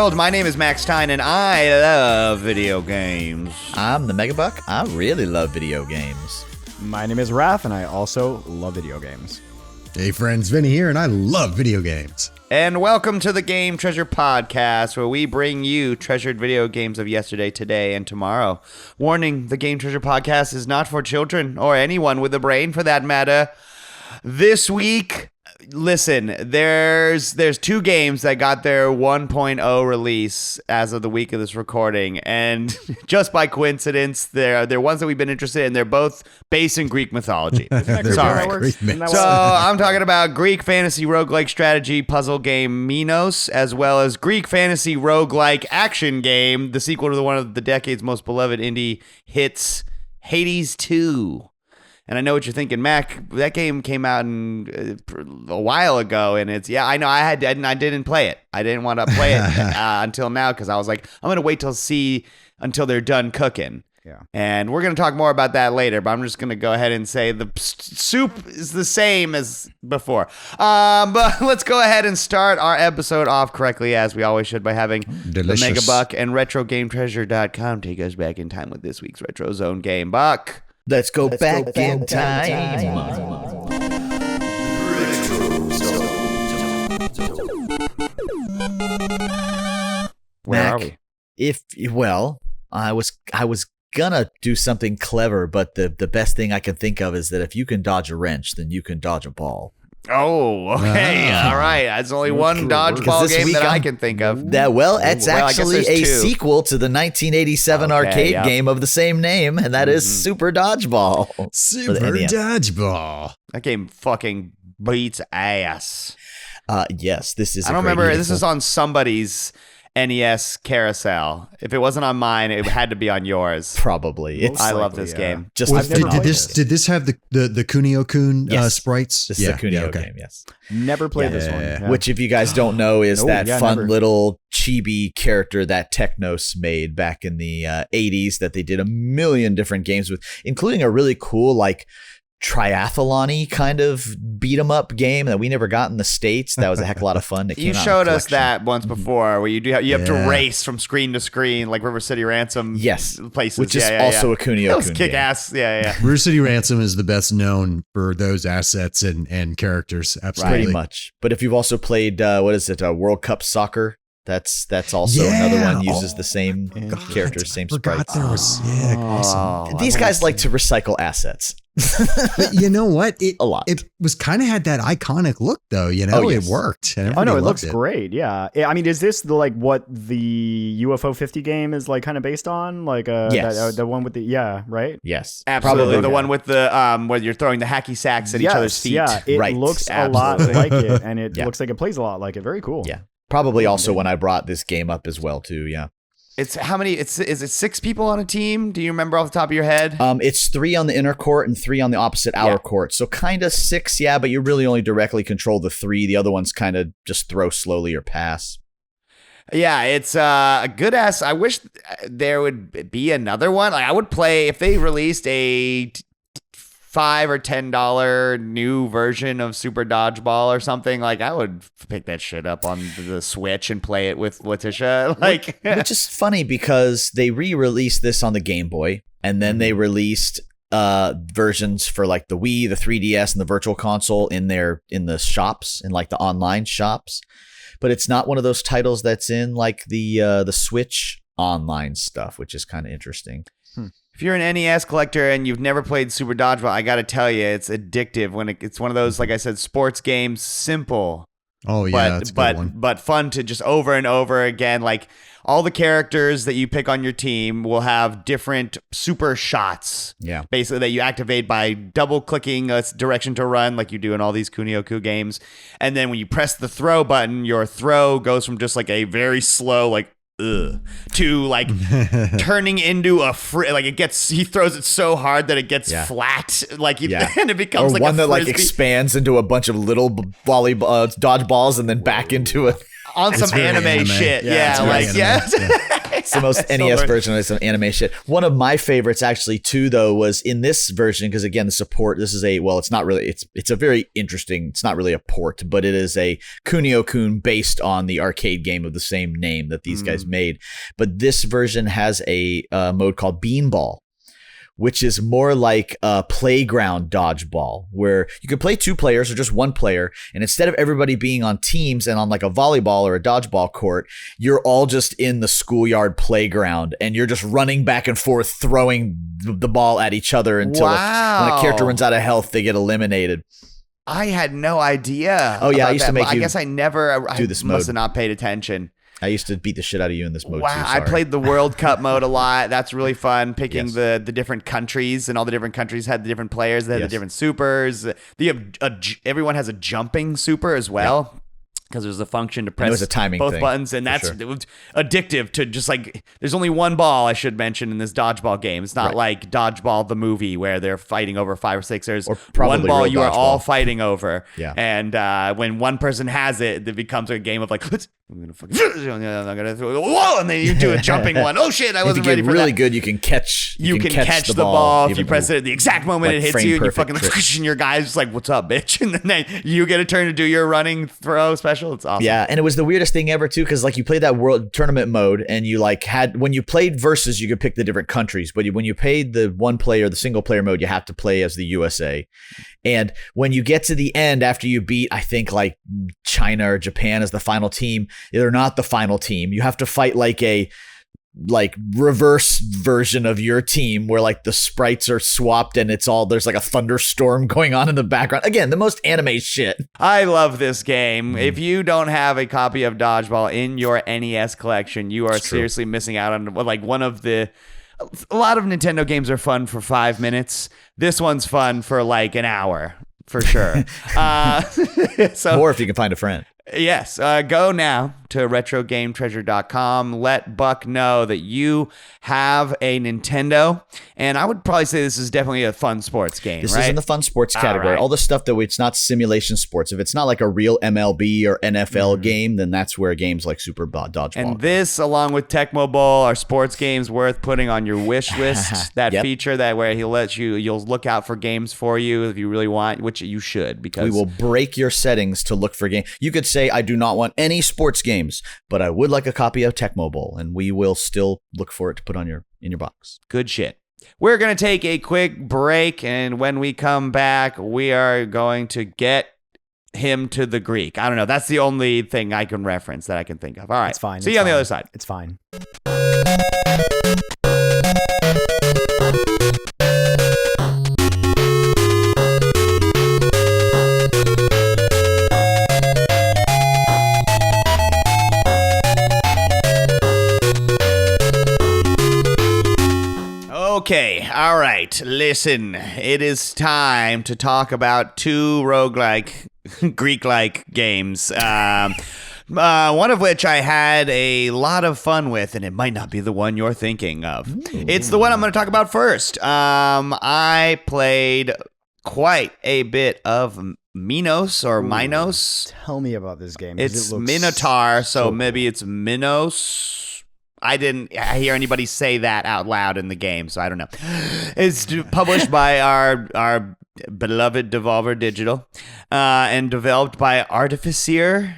world. My name is Max Tyne, and I love video games. I'm the Megabuck. I really love video games. My name is Raph, and I also love video games. Hey friends, Vinny here, and I love video games. And welcome to the Game Treasure Podcast, where we bring you treasured video games of yesterday, today, and tomorrow. Warning, the Game Treasure Podcast is not for children, or anyone with a brain for that matter. This week, listen, there's two games that got their 1.0 release as of the week of this recording, and just by coincidence, they're ones that we've been interested in. They're both based in Greek mythology. Sorry. So I'm talking about Greek fantasy roguelike strategy puzzle game Minos, as well as Greek fantasy roguelike action game, the sequel to one of the decade's most beloved indie hits, Hades 2. And I know what you're thinking, Mac. That game came out a while ago, and I know I didn't play it. I didn't want to play it until now because I was like, I'm gonna wait until they're done cooking. Yeah. And we're gonna talk more about that later. But I'm just gonna go ahead and say the soup is the same as before. But let's go ahead and start our episode off correctly, as we always should, by having Delicious. the Megabuck and RetroGameTreasure.com take us back in time with this week's Retro Zone game. Buck. Let's go back in time. Where Mac, are we? I was gonna do something clever, but the best thing I can think of is that if you can dodge a wrench, then you can dodge a ball. Oh, okay. All right. That's only one dodgeball game that I can think of. It's actually a two. sequel to the 1987 arcade game of the same name, and that is Super Dodgeball. Super NES. Dodgeball. That game fucking beats ass. Yes, this is. I don't remember. This is on somebody's NES carousel. If it wasn't on mine, it had to be on yours. Probably. I love this game. Just Did this have the Kunio-kun sprites? This is a Kunio game, yes. Never played this one. Yeah. Which, if you guys don't know, is fun never. little chibi character that Technos made back in the 80s that they did a million different games with, including a really cool, like, triathlon-y kind of beat-em-up game that we never got in the States. That was a heck of a lot of fun. You showed us that once before, where you have to race from screen to screen, like River City Ransom. Yes, places, which is also a Kunio-kun. That was kick-ass. Yeah. River City Ransom is the best known for those assets and characters. Absolutely, pretty much. But if you've also played, World Cup Soccer. That's also another one uses the same characters, same sprites. Awesome. These guys like to recycle assets. But you know what? A lot. It was kind of had that iconic look, though. You know, yes. It worked. And Oh no, it loved looks great. Yeah, I mean, is this what the UFO 50 game is kind of based on? Yes. The one with the right? Yes, absolutely. Probably. The one with the where you're throwing the hacky sacks at each other's feet. Yeah, it Right. looks Absolutely. a lot like it, and it looks like it plays a lot like it. Very cool. Yeah. Probably also when I brought this game up as well too, yeah. It's how many? Is it 6 people on a team? Do you remember off the top of your head? It's 3 on the inner court and 3 on the opposite outer court. So kind of 6, but you really only directly control the 3. The other ones kind of just throw slowly or pass. Yeah, it's a good ass. I wish there would be another one. Like I would play if they released a $5 or $10 new version of Super Dodgeball or something. Like I would pick that shit up on the Switch and play it with Letitia. Which is funny because they re-released this on the Game Boy, and then they released versions for like the Wii, the 3DS, and the Virtual Console in the shops, in like the online shops. But it's not one of those titles that's in like the Switch online stuff, which is kind of interesting. If you're an NES collector and you've never played Super Dodgeball, I got to tell you, it's addictive when it's one of those, like I said, sports games, simple. Oh, yeah, that's a good one. But fun to just over and over again. Like all the characters that you pick on your team will have different super shots. Yeah. Basically that you activate by double clicking a direction to run like you do in all these Kunio-kun games. And then when you press the throw button, your throw goes from just like a very slow, like, to like turning into he throws it so hard that it gets flat, and it becomes or like one a that frisbee. like expands into a bunch of little dodgeballs and then back into it on some anime shit. Yeah. It's the most So NES learned. version of some anime shit. One of my favorites actually too, though, was in this version because again, the support. This is it's not really. It's a very interesting. It's not really a port, but it is a Kunio-kun based on the arcade game of the same name that these guys made. But this version has a mode called Beanball, which is more like a playground dodgeball where you can play 2 players or just 1 player. And instead of everybody being on teams and on like a volleyball or a dodgeball court, you're all just in the schoolyard playground and you're just running back and forth, throwing the ball at each other until when a character runs out of health, they get eliminated. I had no idea. Oh, yeah, I about used to that, make but I you guess I never. do this I must mode. have not paid attention. I used to beat the shit out of you in this mode too. Wow, I Sorry. played the World Cup mode a lot. That's really fun. Picking Yes. the different countries, and all the different countries had the different players. They had Yes. the different supers. Everyone has a jumping super as well. Because there's a function to press was a timing both thing, buttons, and for that's sure. addictive to just like. There's only one ball, I should mention, in this dodgeball game. It's not Right. like Dodgeball the movie where they're fighting over 5 or 6. There's Or probably one ball real you are all dodgeball. fighting over. Yeah. And when one person has it, it becomes a game of like, I'm gonna fucking, I'm gonna throw, whoa, and then you do a jumping one. Oh shit, I If you wasn't get ready for really that. good, you can catch. You can catch the ball if you even press it at the exact moment like it hits frame you, and you perfect fucking trick. and your guy's just like, "What's up, bitch?" And then you get a turn to do your running throw special. It's awesome. Yeah, and it was the weirdest thing ever too, because like you played that world tournament mode, and you like had when you played versus, you could pick the different countries, but when you played the one player, the single player mode, you have to play as the USA. And when you get to the end after you beat, I think like China or Japan as the final team, they're not the final team. You have to fight like a reverse version of your team where like the sprites are swapped and there's like a thunderstorm going on in the background. Again, the most anime shit. I love this game. If you don't have a copy of Dodgeball in your NES collection, you are It's true. seriously missing out on like one of the. A lot of Nintendo games are fun for 5 minutes. This one's fun for like an hour for sure. So Or if you can find a friend. yes, go now to retrogametreasure.com. Let Buck know that you have a Nintendo, and I would probably say this is definitely a fun sports game. This right? is in the fun sports category. right. All the stuff that it's not simulation sports. If it's not like a real MLB or NFL game, then that's where games like Super Dodgeball. And this, along with Tecmo Bowl, are sports games worth putting on your wish list. That Yep. feature that where you'll look out for games for you if you really want, which you should, because we will break your settings to look for games. You could say, I do not want any sports games, but I would like a copy of Tecmo Bowl, and we will still look for it to put on in your box. good shit. We're going to take a quick break, and when we come back, we are going to get him to the Greek. I don't know. That's the only thing I can reference that I can think of. All right. It's fine. See it's you on the fine. other side. It's fine. Okay, all right. Listen, it is time to talk about 2 roguelike, Greek-like games. One of which I had a lot of fun with, and it might not be the one you're thinking of. It's the one I'm going to talk about first. I played quite a bit of Minos or Minos. Tell me about this game. 'cause It's it looks Minotaur, so so maybe it's Minos. I didn't hear anybody say that out loud in the game, so I don't know. It's published by our beloved Devolver Digital and developed by Artificier.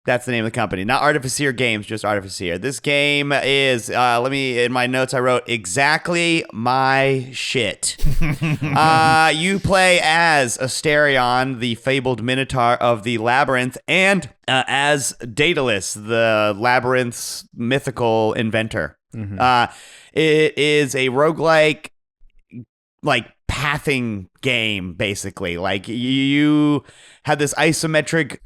That's the name of the company. Not Artificier Games, just Artificier. This game is, in my notes I wrote, exactly my shit. You play as Asterion, the fabled Minotaur of the Labyrinth, and as Daedalus, the Labyrinth's mythical inventor. It is a roguelike, like, pathing game, basically. Like, you have this isometric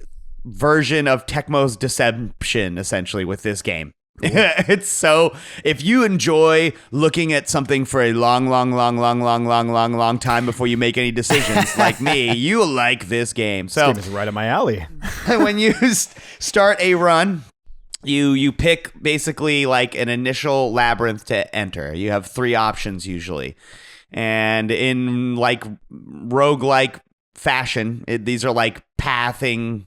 version of Tecmo's Deception, essentially, with this game. It's so, if you enjoy looking at something for a long time before you make any decisions, like me, you like this game. So This game is right up my alley. when you start a run, you pick basically like an initial labyrinth to enter. You have 3 options usually. And in like roguelike fashion, these are like pathing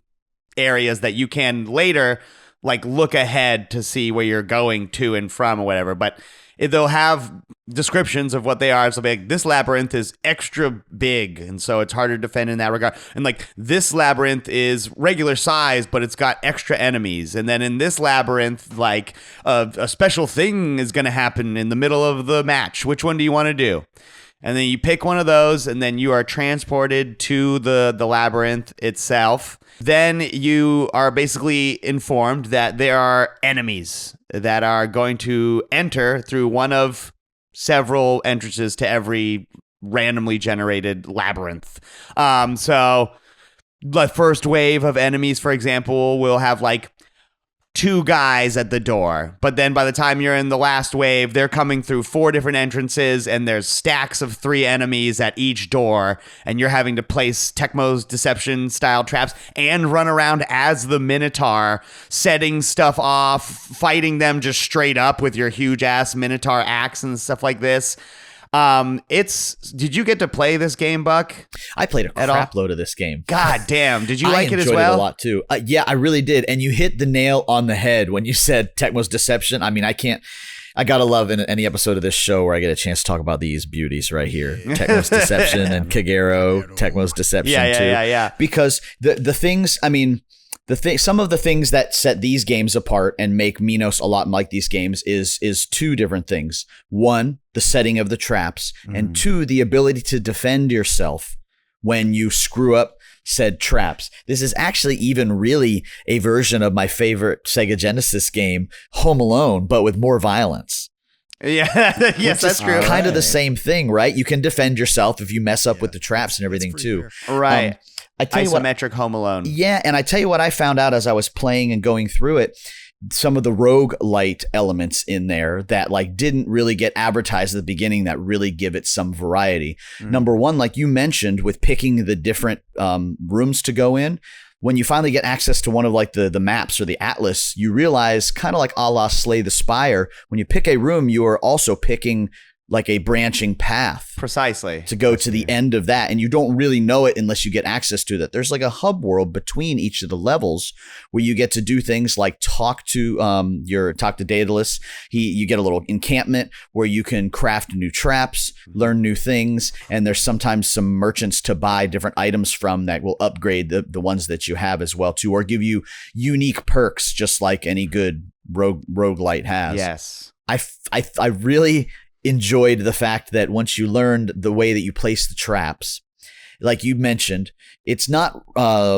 areas that you can later like look ahead to see where you're going to and from or whatever, but they'll have descriptions of what they are. So like, this labyrinth is extra big, and so it's harder to defend in that regard. And like, this labyrinth is regular size, but it's got extra enemies. And then in this labyrinth, like a special thing is going to happen in the middle of the match. Which one do you want to do? And then you pick one of those, and then you are transported to the labyrinth itself. Then you are basically informed that there are enemies that are going to enter through one of several entrances to every randomly generated labyrinth. So the first wave of enemies, for example, will have like 2 guys at the door, but then by the time you're in the last wave, they're coming through 4 different entrances, and there's stacks of 3 enemies at each door, and you're having to place Tecmo's Deception style traps and run around as the Minotaur, setting stuff off, fighting them just straight up with your huge ass Minotaur axe and stuff like this. Did you get to play this game, Buck? I played a crap load of this game. God damn. Did you like it as well? I enjoyed it a lot too. Yeah, I really did. And you hit the nail on the head when you said Tecmo's Deception. I mean, I gotta love in any episode of this show where I get a chance to talk about these beauties right here. Tecmo's Deception and Kagero, Tecmo's Deception too. Yeah. Because the things, I mean, some of the things that set these games apart and make Minos a lot like these games is 2 different things. 1, the setting of the traps, and 2, the ability to defend yourself when you screw up said traps. This is actually even really a version of my favorite Sega Genesis game, Home Alone, but with more violence. Yeah, yes, that's true. Kind of the same thing, right? You can defend yourself if you mess up with the traps and everything too. Right. I tell Isometric Home Alone. Yeah, and I tell you what I found out as I was playing and going through it, some of the rogue-lite elements in there that like didn't really get advertised at the beginning that really give it some variety. Number 1, like you mentioned, with picking the different rooms to go in, when you finally get access to one of like the maps or the atlas, you realize, kind of like a la Slay the Spire, when you pick a room, you are also picking like a branching path precisely to go to the end of that, and you don't really know it unless you get access to that. There's like a hub world between each of the levels where you get to do things like talk to Daedalus. You get a little encampment where you can craft new traps, learn new things, and there's sometimes some merchants to buy different items from that will upgrade the ones that you have as well too, or give you unique perks just like any good roguelite has. Yes. I really enjoyed the fact that once you learned the way that you place the traps, like you mentioned, it's not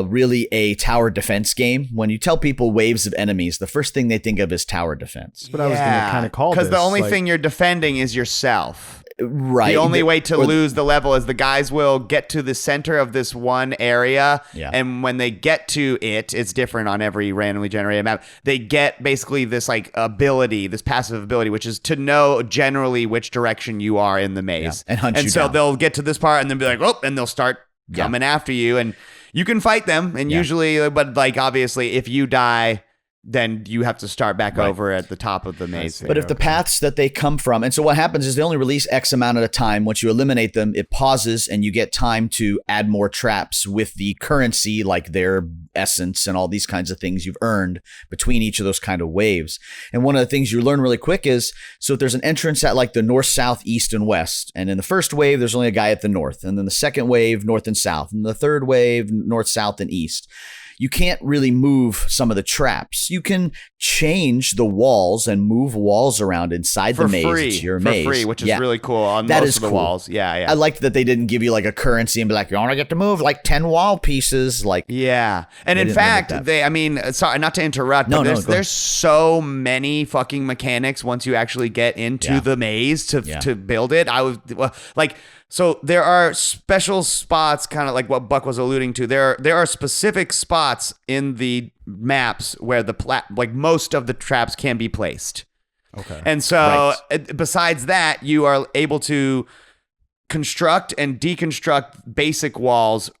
really a tower defense game. When you tell people waves of enemies, the first thing they think of is tower defense. That's what I was going to kind of call this. Because the only thing you're defending is yourself. Right. The only way to lose the level is the guys will get to the center of this one area. Yeah. And when they get to it, it's different on every randomly generated map. They get basically this like ability, this passive ability, which is to know generally which direction you are in the maze. Yeah. And hunt you And so down. they'll get to this part and then be like, oh, and they'll start coming after you. And you can fight them. And usually, but like obviously, if you die, then you have to start back over at the top of the maze. But if the paths that they come from, and so what happens is they only release X amount at a time. Once you eliminate them, it pauses and you get time to add more traps with the currency, like their essence and all these kinds of things you've earned between each of those kind of waves. And one of the things you learn really quick is, so if there's an entrance at like the north, south, east, and west, and in the first wave, there's only a guy at the north, and then the second wave, north and south, and the third wave, north, south, and east. You can't really move some of the traps. You can change the walls and move walls around inside the maze. It's your maze. For free, which is really cool on that most of the cool. walls. Yeah. I liked that they didn't give you like a currency and be like, you only get to move like 10 wall pieces. Like, yeah. And in fact, sorry, not to interrupt, but there's so many fucking mechanics once you actually get into the maze to build it. So there are special spots, kind of like what Buck was alluding to. There are specific spots in the maps where most of the traps can be placed. Okay. And so besides that, you are able to construct and deconstruct basic walls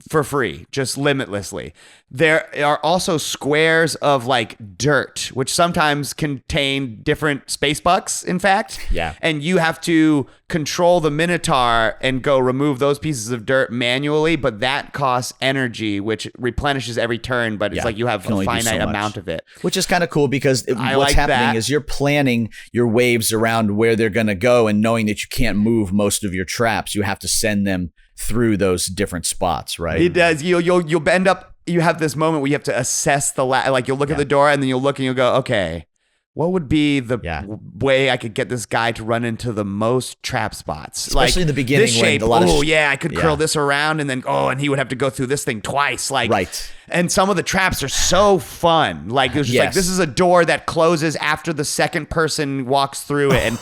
for free, just limitlessly. There are also squares of like dirt, which sometimes contain different space bucks, in fact. Yeah. And you have to control the Minotaur and go remove those pieces of dirt manually, but that costs energy, which replenishes every turn, but it's like you have can a only do so finite much. amount of it. Which is kind of cool because I what's like happening that. is you're planning your waves around where they're going to go, and knowing that you can't move most of your traps, you have to send them through those different spots, right? It does. You'll end up, you have this moment where you have to assess the, like you'll look at the door and then you'll look and you'll go, okay, what would be the way I could get this guy to run into the most trap spots? Especially in the beginning this when shape, a lot of I could curl this around and then, and he would have to go through this thing twice. Like, Right. And some of the traps are so fun. Like, it's just like, this is a door that closes after the second person walks through it. And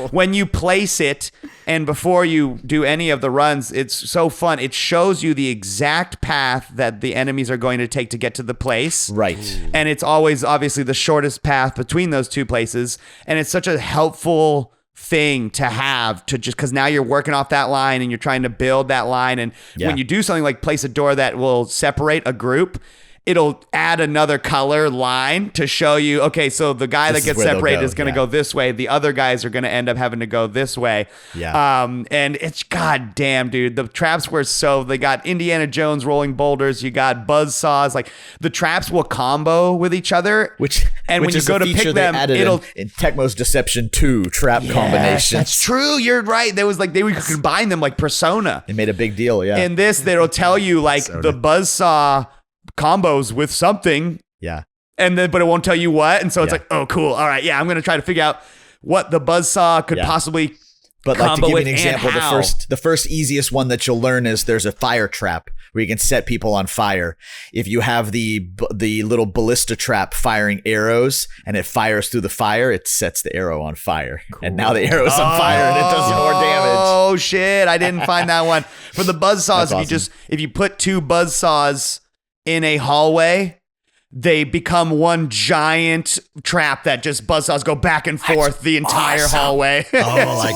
when you place it and before you do any of the runs, it's so fun. It shows you the exact path that the enemies are going to take to get to the place. Right. And it's always obviously the shortest path between those two places. And it's such a helpful thing to have, to just because now you're working off that line and you're trying to build that line. And when you do something like place a door that will separate a group, it'll add another color line to show you, okay, so the guy that gets separated is going to go this way. The other guys are going to end up having to go this way. Yeah. And it's goddamn, dude. The traps were they got Indiana Jones rolling boulders. You got buzz saws. Like the traps will combo with each other. And when you is go a to feature pick they them, added it'll. in Tecmo's Deception 2 trap combinations. That's true. You're right. There was like they could combine them like Persona. They made a big deal, yeah. In this, it'll tell you like the buzzsaw combos with something, yeah. and then but it won't tell you what, and so it's like, oh, cool. All right, yeah, I'm gonna try to figure out what the buzzsaw could possibly. But like to combo give you with an example, and how. the first easiest one that you'll learn is there's a fire trap where you can set people on fire. If you have the little ballista trap firing arrows and it fires through the fire, it sets the arrow on fire. Cool. And now the arrow's on fire and it does more damage. Oh shit! I didn't find that one for the buzzsaws. If you put two buzzsaws in a hallway, they become one giant trap that just buzzsaws go back and forth the entire hallway. Oh,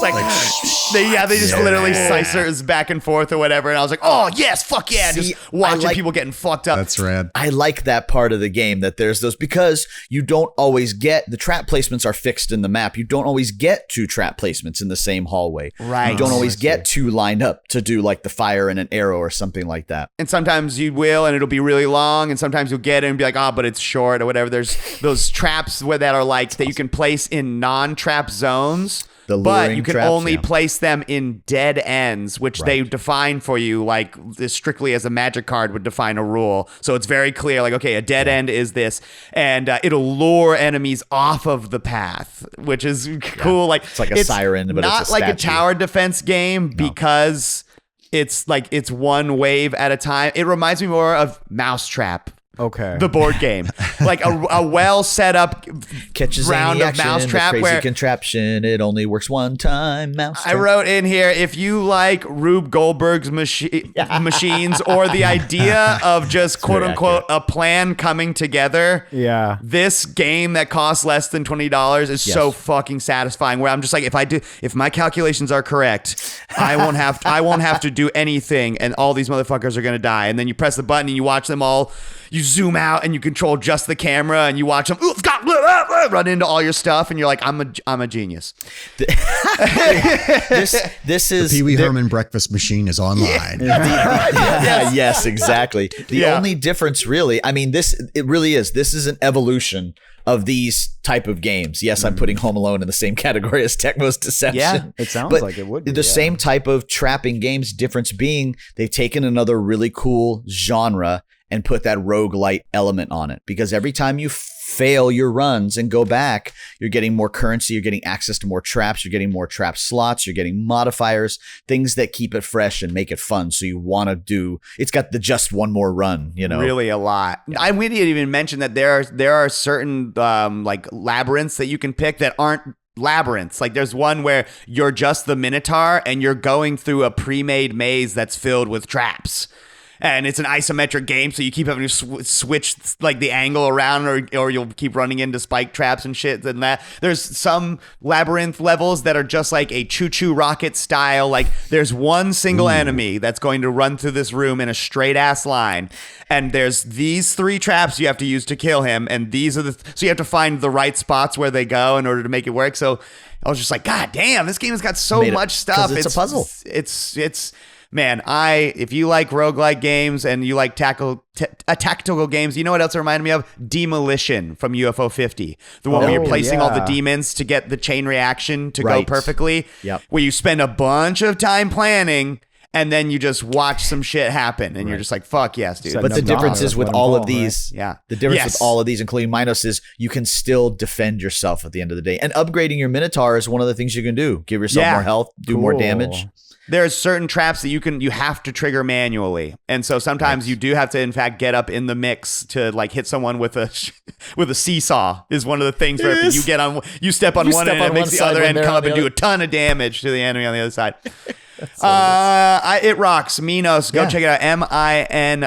they just literally scissors back and forth or whatever. And I was like, oh yes, fuck yeah! See, just watching people getting fucked up. That's rad. I like that part of the game, that there's those, because you don't always get, the trap placements are fixed in the map. You don't always get two trap placements in the same hallway. Right. You don't always get two lined up to do like the fire and an arrow or something like that. And sometimes you will, and it'll be really long. And sometimes you'll get it and be like, but it's short or whatever. There's those traps that are like that you can place in non-trap zones. But you can traps, only place them in dead ends, which they define for you like as strictly as a magic card would define a rule. So it's very clear, like, okay, a dead end is this, and it'll lure enemies off of the path, which is cool. Like it's like a siren, but not it's a like a statue. tower defense game because it's like it's one wave at a time. It reminds me more of Mousetrap. Okay. The board game, like a well set up Catches round any of action, Mousetrap the crazy where contraption. It only works one time. Mousetrap. I wrote in here, if you like Rube Goldberg's machines or the idea of just quote unquote a plan coming together, this game that costs less than $20 is so fucking satisfying. Where I'm just like, if my calculations are correct, I won't have to do anything, and all these motherfuckers are gonna die. And then you press the button and you watch them all. You zoom out and you control just the camera and you watch them run into all your stuff, and you're like, I'm a genius. This is Pee Wee Herman breakfast machine is online. Yes, exactly. The only difference, really, I mean, it really is. This is an evolution of these type of games. Yes, I'm putting Home Alone in the same category as Tecmo's Deception. Yeah, it sounds like it would be. The same type of trapping games, difference being they've taken another really cool genre and put that rogue-lite element on it. Because every time you fail your runs and go back, you're getting more currency, you're getting access to more traps, you're getting more trap slots, you're getting modifiers, things that keep it fresh and make it fun. So you want to do, it's got the just one more run, you know? Really a lot. We didn't even mention that there are certain like labyrinths that you can pick that aren't labyrinths. Like there's one where you're just the Minotaur and you're going through a pre-made maze that's filled with traps. and it's an isometric game, so you keep having to switch like the angle around, or you'll keep running into spike traps and shit. And that there's some labyrinth levels that are just like a choo-choo rocket style. Like there's one single enemy that's going to run through this room in a straight ass line, and there's these 3 traps you have to use to kill him, and these are so you have to find the right spots where they go in order to make it work. So I was just like, God damn, this game has got so much stuff. It's a puzzle. It's man, if you like roguelike games and you like tactical games, you know what else it reminded me of? Demolition from UFO 50. The one where you're placing all the demons to get the chain reaction to go perfectly. Yep. Where you spend a bunch of time planning and then you just watch some shit happen and you're just like, fuck yes, dude. But the difference is with all of these, the difference with all of these, including Minos, is you can still defend yourself at the end of the day. And upgrading your Minotaur is one of the things you can do. Give yourself more health, do more damage. There's certain traps that you have to trigger manually, and so sometimes you do have to, in fact, get up in the mix to like hit someone with a seesaw. Is one of the things where if you step on one end, it makes the other end come up and do a ton of damage to the enemy on the other side. It rocks. Minos, go check it out.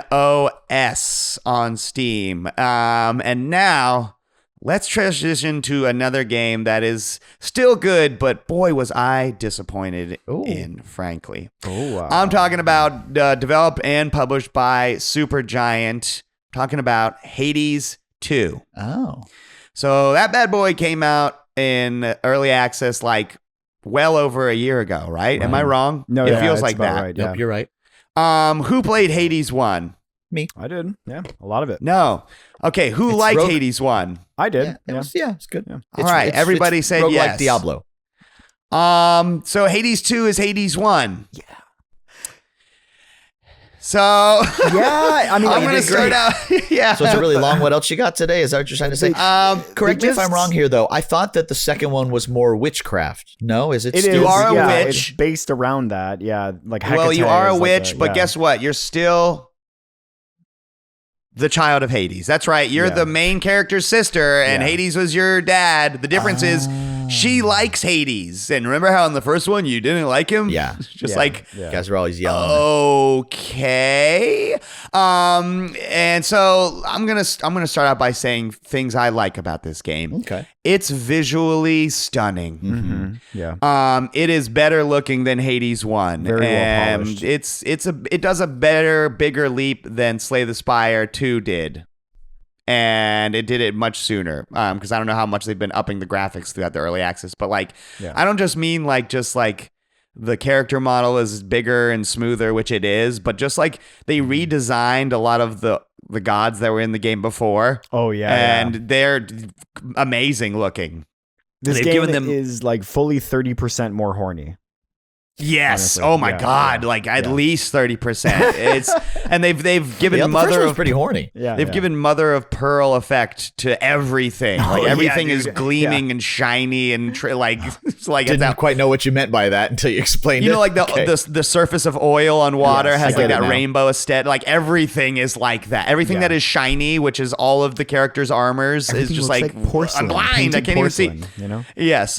Minos on Steam. And now let's transition to another game that is still good, but boy, was I disappointed in, frankly. I'm talking about developed and published by Supergiant. Talking about Hades 2. Oh. So that bad boy came out in early access like well over a year ago, right? Am I wrong? No, it feels like that. Right, Nope, you're right. Who played Hades 1? Me. I did. Yeah, a lot of it. No. Okay, who liked Hades 1? I did. It's good. Yeah. All right, everybody said rogue-like yes. Diablo. So Hades 2 is Hades 1. Yeah. So I mean, I'm going to start out. Yeah. So it's a really long. What else you got today? Is that what you're trying to say? Correct me if I'm wrong here, though. I thought that the second one was more witchcraft. No, is it? It still? You are a witch. It's based around that. Yeah, like Hecate. Well, you are a is witch, like but guess what? You're still the child of Hades. That's right. You're the main character's sister, and Hades was your dad. The difference is she likes Hades. And remember how in the first one you didn't like him? Yeah. Just like, You guys are always yelling. okay. And so I'm gonna start out by saying things I like about this game. Okay. It's visually stunning. Mm-hmm. Yeah. It is better looking than Hades 1. Very well and polished. it does a better, bigger leap than Slay the Spire 2 did. And it did it much sooner. Because I don't know how much they've been upping the graphics throughout the early access. But like, I don't just mean like the character model is bigger and smoother, which it is, but just like they redesigned a lot of the gods that were in the game before. Oh yeah. And they're amazing looking. This They've game given them- is like fully 30% more horny. Yes. Honestly, Oh my God. Like at least 30%. And they've given The first Mother one's of pretty horny. Yeah. They've given Mother of Pearl effect to everything. Like everything is gleaming and shiny and it's like it's Didn't quite know what you meant by that until you explained it. you know, like Okay. the surface of oil on water Yes, has I like get it that now. rainbow aesthetic. Like everything is like that. Everything that is shiny, which is all of the characters' armors, Everything is just looks like porcelain, I'm blind. I painted can't even see. porcelain, you know? Yes.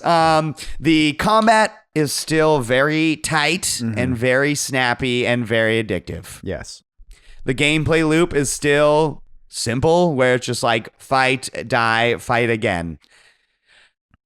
The combat is still very tight and very snappy and very addictive. Yes. The gameplay loop is still simple, where it's just like fight, die, fight again.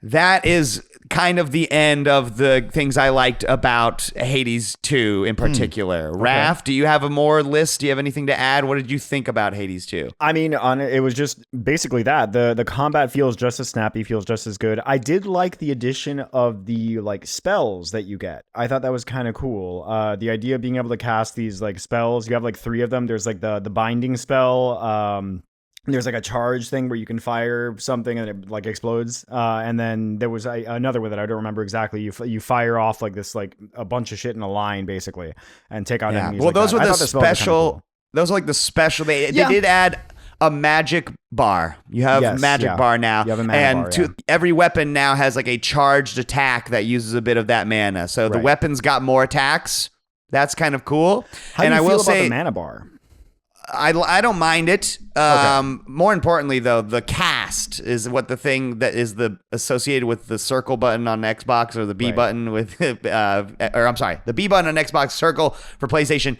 That is kind of the end of the things I liked about Hades 2 in particular. Raph, do you have a more list? Do you have anything to add? What did you think about Hades 2? I mean, it was just basically that. The combat feels just as snappy, feels just as good. I did like the addition of the like spells that you get. I thought that was kind of cool. The idea of being able to cast these like spells. You have like 3 of them. There's like the binding spell. There's like a charge thing where you can fire something and it like explodes. And then there was another one that I don't remember exactly. You fire off like this, like a bunch of shit in a line basically and take out enemies. Well, like those that. were I the thought spells were kinda special. cool. Those are like the special. They did add a magic bar. You have magic bar now. You have a mana bar, every weapon now has like a charged attack that uses a bit of that mana. So the weapons got more attacks. That's kind of cool. How do you I feel will about say, the mana bar? I don't mind it. More importantly, though, the cast is what the thing that is the associated with the circle button on Xbox or the B button with, or I'm sorry, the B button on Xbox, circle for PlayStation.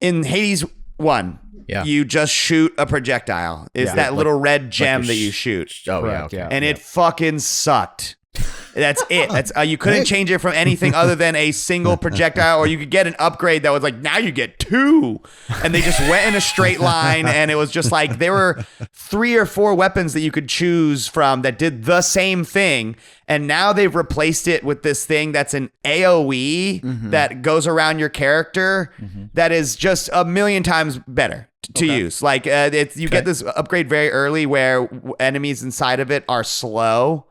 in Hades 1, you just shoot a projectile. It's that little red gem that you shoot. Oh, Correct, yeah. Okay. And it fucking sucked. That's it. That's you couldn't change it from anything other than a single projectile, or you could get an upgrade that was like, now you get 2. And they just went in a straight line, and it was just like there were 3 or 4 weapons that you could choose from that did the same thing. And now they've replaced it with this thing that's an AoE that goes around your character that is just a million times better to use. Like you get this upgrade very early where enemies inside of it are slow.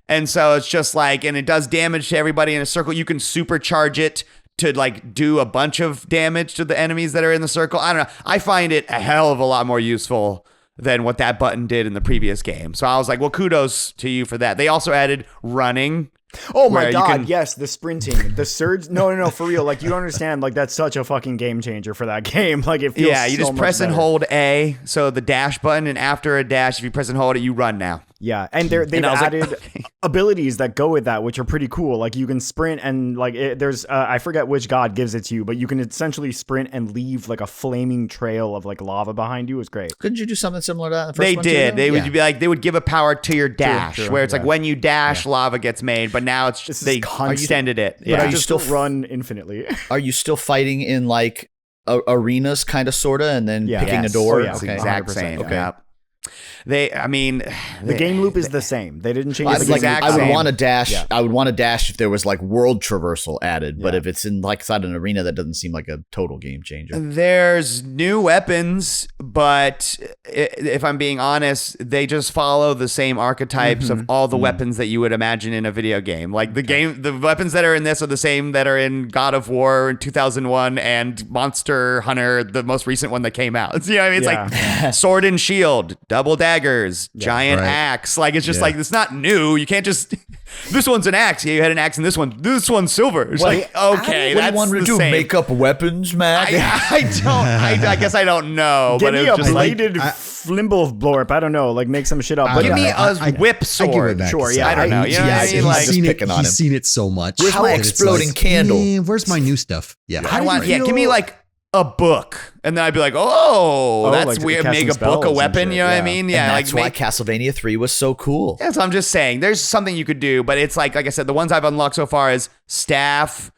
And so it's just like, and it does damage to everybody in a circle. You can supercharge it to like do a bunch of damage to the enemies that are in the circle. I don't know. I find it a hell of a lot more useful than what that button did in the previous game. So I was like, well, kudos to you for that. They also added running. Oh my God, yes, the sprinting, the surge. No, for real. Like, you don't understand. Like, that's such a fucking game changer for that game. Like, it feels you just press and hold A, so the dash button, and after a dash, if you press and hold it, you run now. Yeah, and they've added abilities that go with that, which are pretty cool. Like, you can sprint and, like, there's, I forget which god gives it to you, but you can essentially sprint and leave, like, a flaming trail of, like, lava behind you. It's great. Couldn't you do something similar to that in the first They one did. too, They would be like, they would give a power to your dash, True, where it's like when you dash, lava gets made, but now it's just, they extended it. But I you just still run infinitely. Are you still fighting in, like, arenas kind of, sort of, and then picking a door? Oh, yeah. It's the exact 100%, same. yeah. Yep. The game loop is the same. They didn't change I the would, game like, loop. I would same. want to dash. Yeah. I would want to dash if there was like world traversal added. But Yeah. if it's in like inside an arena, that doesn't seem like a total game changer. There's new weapons, but if I'm being honest, they just follow the same archetypes of all the weapons that you would imagine in a video game. Like the weapons that are in this are the same that are in God of War in 2001 and Monster Hunter, the most recent one that came out. You know what I mean? It's like sword and shield, double daggers, giant axe. Like, it's just like, it's not new. You can't just, this one's an axe. Yeah, you had an axe in this one. This one's silver. It's like, okay, What do that's you want me to the do? same. Make up weapons, Mac? I guess I don't know. Give but me it a was just like, bladed flimble-blorp. I don't know. Like, make some shit up. I give don't me know. a whip I give it sword. back Sure, to yeah, I don't know. You know what I mean? he's Like, just picking on him. He's seen it so much. Where's my that it's exploding candle? Where's my new stuff? Yeah. give me like a book, and then I'd be like, oh, that's like weird. casting Make a book a spells weapon. and You know shit, what I yeah. mean? And Yeah, that's why Castlevania 3 was so cool. That's what I'm just saying. There's something you could do, but it's like I said, the ones I've unlocked so far is staff,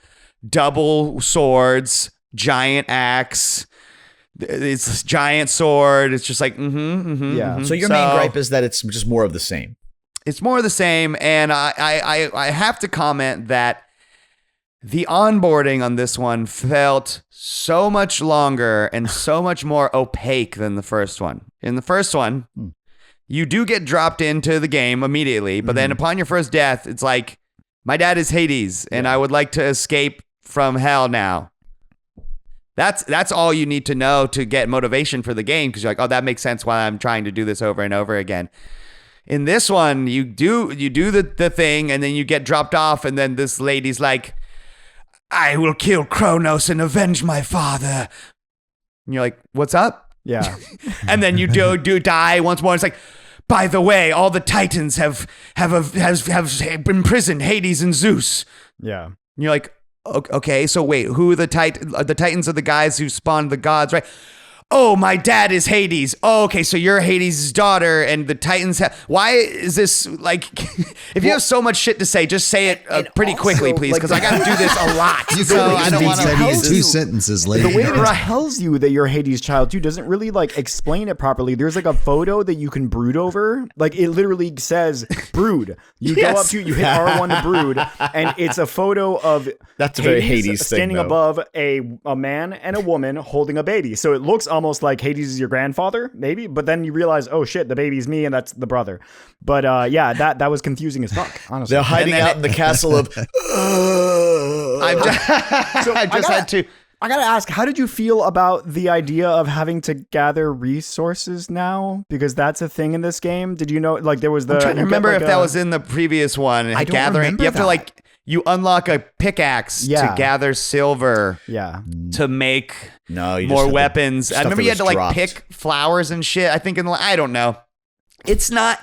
double swords, giant axe. It's giant sword. It's just like, So your main gripe is that it's just more of the same. It's more of the same, and I have to comment that the onboarding on this one felt so much longer and so much more opaque than the first one. In the first one, you do get dropped into the game immediately, but then upon your first death, it's like, my dad is Hades, and I would like to escape from hell now. That's all you need to know to get motivation for the game, because you're like, oh, that makes sense why I'm trying to do this over and over again. In this one, you do the thing, and then you get dropped off, and then this lady's like, I will kill Kronos and avenge my father. And you're like, what's up? Yeah. And then you do die once more. It's like, by the way, all the Titans have imprisoned Hades and Zeus. Yeah. And you're like, okay, so wait, who are the Titans? The Titans are the guys who spawned the gods, right? Oh, my dad is Hades. Oh, okay, so you're Hades' daughter, and the Titans have... Why is this, like... If you have so much shit to say, just say it pretty quickly, please, because I got to do this a lot. You So could I don't want that in to... 2 sentences later. The way that it tells you that you're Hades' child too doesn't really like explain it properly. There's like a photo that you can brood over. Like, it literally says brood. You go up to, you hit R1 to brood, and it's a photo of That's a very Hades thing, standing though. above a man and a woman holding a baby. So it looks almost like Hades is your grandfather, maybe, but then you realize, oh shit, the baby's me and that's the brother. But yeah, that was confusing as fuck, honestly. They're hiding out in the castle of... I just had to... I gotta ask, how did you feel about the idea of having to gather resources now? Because that's a thing in this game. Did you know, like, there was the... I'm trying to remember if that was in the previous one. I don't gathering. remember You have to, that. like... You unlock a pickaxe to gather silver to make No, you just more had the weapons. I stuff remember that you had to was like dropped. pick flowers and shit. I think I don't know. It's not.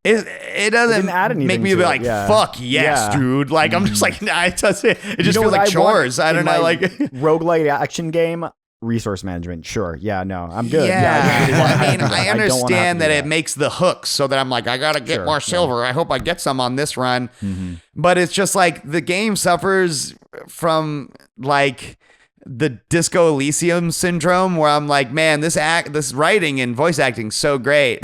It doesn't didn't add anything make me to be it, like, yeah. fuck yes, Yeah. dude. Like, I'm just like, nah, it doesn't. It just You know feels what like I want chores. I don't in know. my Like, roguelite action game, resource management. Sure. Yeah, no, I'm good. Yeah, I mean, I don't wanna have to understand do that it makes the hooks so that I'm like, I gotta get more silver. I hope I get some on this run. But it's just like the game suffers from like the Disco Elysium syndrome, where I'm like, man, this writing and voice acting so great.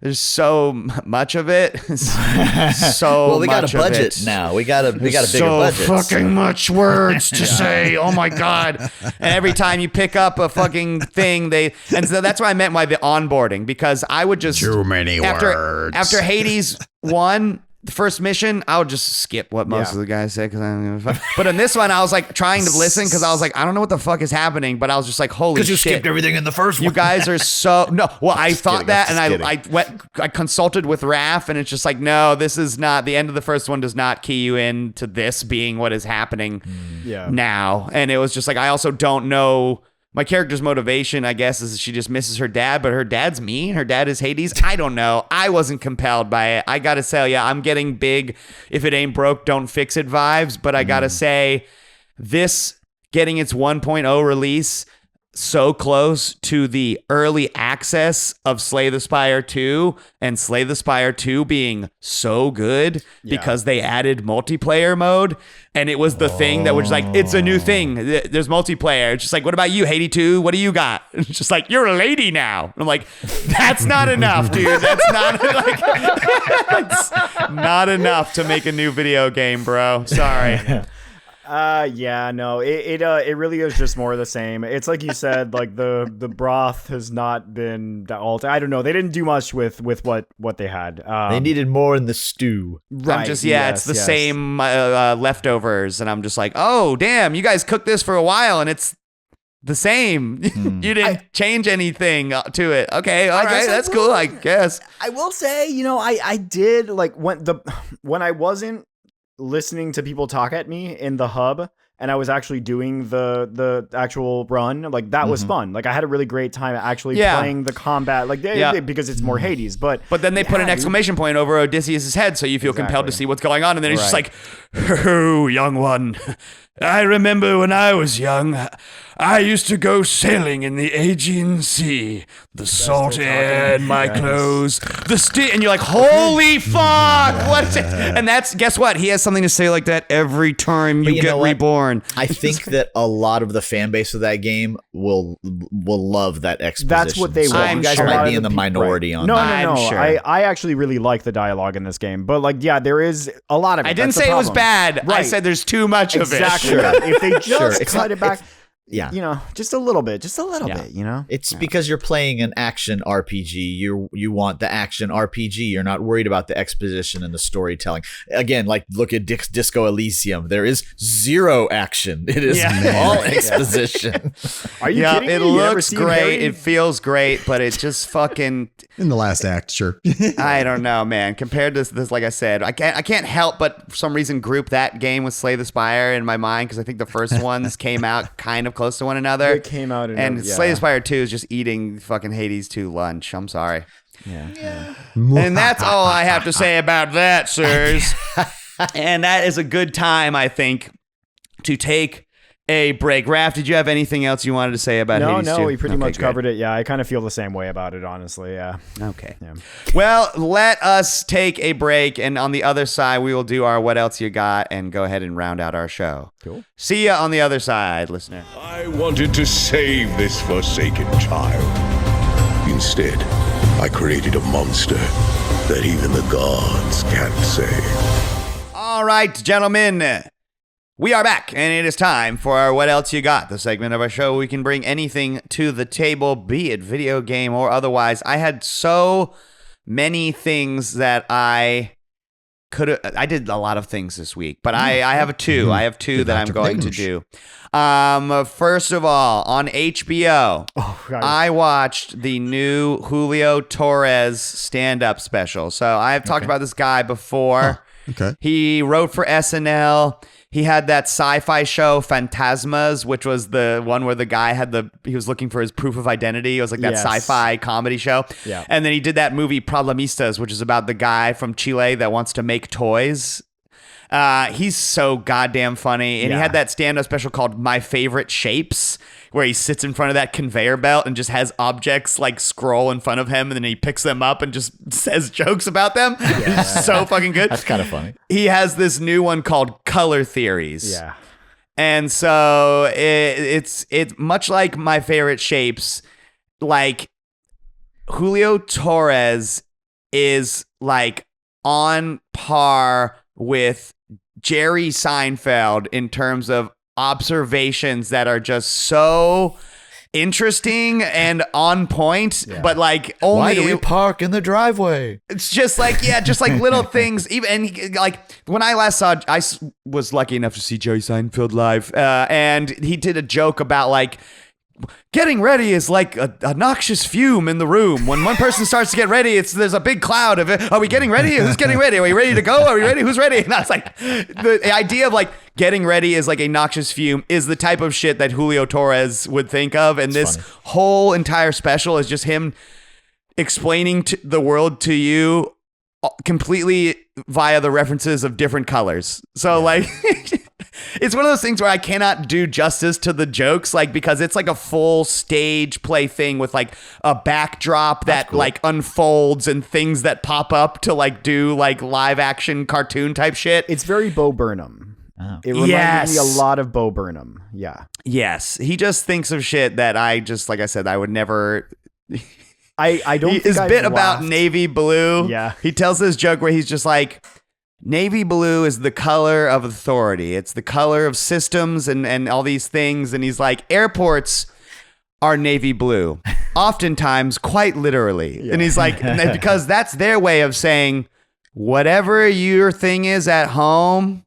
There's so much of it. So Well, we got much a budget of it. now. We got a bigger so budget. fucking much words to say. Oh my god! And every time you pick up a fucking thing, and so that's what I meant by the onboarding, because I would just Too many words. after Hades 1. The first mission, I would just skip what most of the guys say because I don't give a fuck. But in this one, I was like trying to listen because I was like, I don't know what the fuck is happening, but I was just like, holy shit. Because you skipped everything in the first one. You guys are so no. Well, I thought that, and kidding. I consulted with Raph, and it's just like, no, this is not the end of the first one. Does not key you in to this being what is happening now. And it was just like, I also don't know. My character's motivation, I guess, is she just misses her dad, but her dad's mean. Her dad is Hades. I don't know. I wasn't compelled by it. I gotta say, yeah, I'm getting big if it ain't broke, don't fix it vibes. But I gotta say, this getting its 1.0 release so close to the early access of Slay the Spire 2, and Slay the Spire 2 being so good because they added multiplayer mode, and it was the thing that was like, it's a new thing. There's multiplayer. It's just like, what about you, Hades 2? What do you got? It's just like, you're a lady now. And I'm like, that's not enough, dude. That's not like, that's not enough to make a new video game, bro. Sorry. Yeah, no, it really is just more of the same. It's like you said, like the broth has not been altered. I don't know. They didn't do much with what they had. They needed more in the stew. Right. I'm just, it's the same leftovers, and I'm just like, oh, damn, you guys cooked this for a while, and it's the same. You didn't change anything to it. Okay, all right, that's cool, I guess. I will say, I did like when I wasn't listening to people talk at me in the hub, and I was actually doing the actual run, like that was fun. Like I had a really great time actually playing the combat, like because it's more Hades. But then they put an exclamation point over Odysseus' head, so you feel compelled to see what's going on, and then he's just like, "Oh, young one, I remember when I was young, I used to go sailing in the Aegean Sea. The salt air in my clothes, and you're like, holy fuck, what is it? And that's, guess what? He has something to say like that every time you get reborn. I think that a lot of the fan base of that game will love that exposition. That's what they want. You guys might be in the minority on that. No. Sure. I actually really like the dialogue in this game, but like, there is a lot of it. I didn't say it was bad. Right. I said there's too much of it. Exactly. If they just cut it back. Yeah. Just a little bit, bit, It's because you're playing an action RPG. You want the action RPG. You're not worried about the exposition and the storytelling. Again, like look at Disco Elysium. There is zero action. It is all exposition. Are you kidding me? It looks great. It feels great, but it just fucking in the last act, sure. I don't know, man. Compared to this, like I said, I can't help but for some reason group that game with Slay the Spire in my mind, because I think the first ones came out kind of close to one another. They came out and Slay the Spire 2 is just eating fucking Hades 2 lunch. I'm sorry. Yeah. And that's all I have to say about that, sirs. And that is a good time, I think, to take a break. Raph, did you have anything else you wanted to say about Hades 2? No, we pretty much covered it. Yeah, I kind of feel the same way about it, honestly. Yeah. Okay. Yeah. Well, let us take a break, and on the other side, we will do our What Else You Got and go ahead and round out our show. Cool. See ya on the other side, listener. I wanted to save this forsaken child. Instead, I created a monster that even the gods can't save. All right, gentlemen. We are back, and it is time for our What Else You Got, the segment of our show where we can bring anything to the table, be it video game or otherwise. I had so many things that I did a lot of things this week, but I have two. I have two that I'm going to do. First of all, on HBO, I watched the new Julio Torres stand-up special. So I have talked about this guy before. Okay. He wrote for SNL. He had that sci-fi show Phantasmas, which was the one where the guy he was looking for his proof of identity. It was like that sci-fi comedy show. Yeah. And then he did that movie Problamistas, which is about the guy from Chile that wants to make toys. He's so goddamn funny. And he had that stand-up special called My Favorite Shapes, where he sits in front of that conveyor belt and just has objects like scroll in front of him, and then he picks them up and just says jokes about them. It's so fucking good. That's kind of funny. He has this new one called Color Theories. Yeah. And so it's much like My Favorite Shapes. Like Julio Torres is like on par with Jerry Seinfeld in terms of observations that are just so interesting and on point, but like only Why do we park in the driveway? it's just like just like little things. Even like when I last saw, was lucky enough to see Jerry Seinfeld live, and he did a joke about like getting ready is like a noxious fume in the room. When one person starts to get ready, there's a big cloud of it. Are we getting ready? Who's getting ready? Are we ready to go? Are we ready? Who's ready? And I was like, the idea of like getting ready is like a noxious fume is the type of shit that Julio Torres would think of. And this whole entire special is just him explaining the world to you completely via the references of different colors. So like it's one of those things where I cannot do justice to the jokes, like, because it's like a full stage play thing with like a backdrop that like unfolds and things that pop up to like do like live action cartoon type shit. It's very Bo Burnham. It reminded me a lot of Bo Burnham. Yeah. Yes. He just thinks of shit that I just, like I said, I would never... I don't think his I've bit about laughed. navy blue. Yeah. He tells this joke where he's just like, navy blue is the color of authority. It's the color of systems and all these things. And he's like, airports are navy blue, oftentimes quite literally. And he's like, because that's their way of saying, whatever your thing is at home,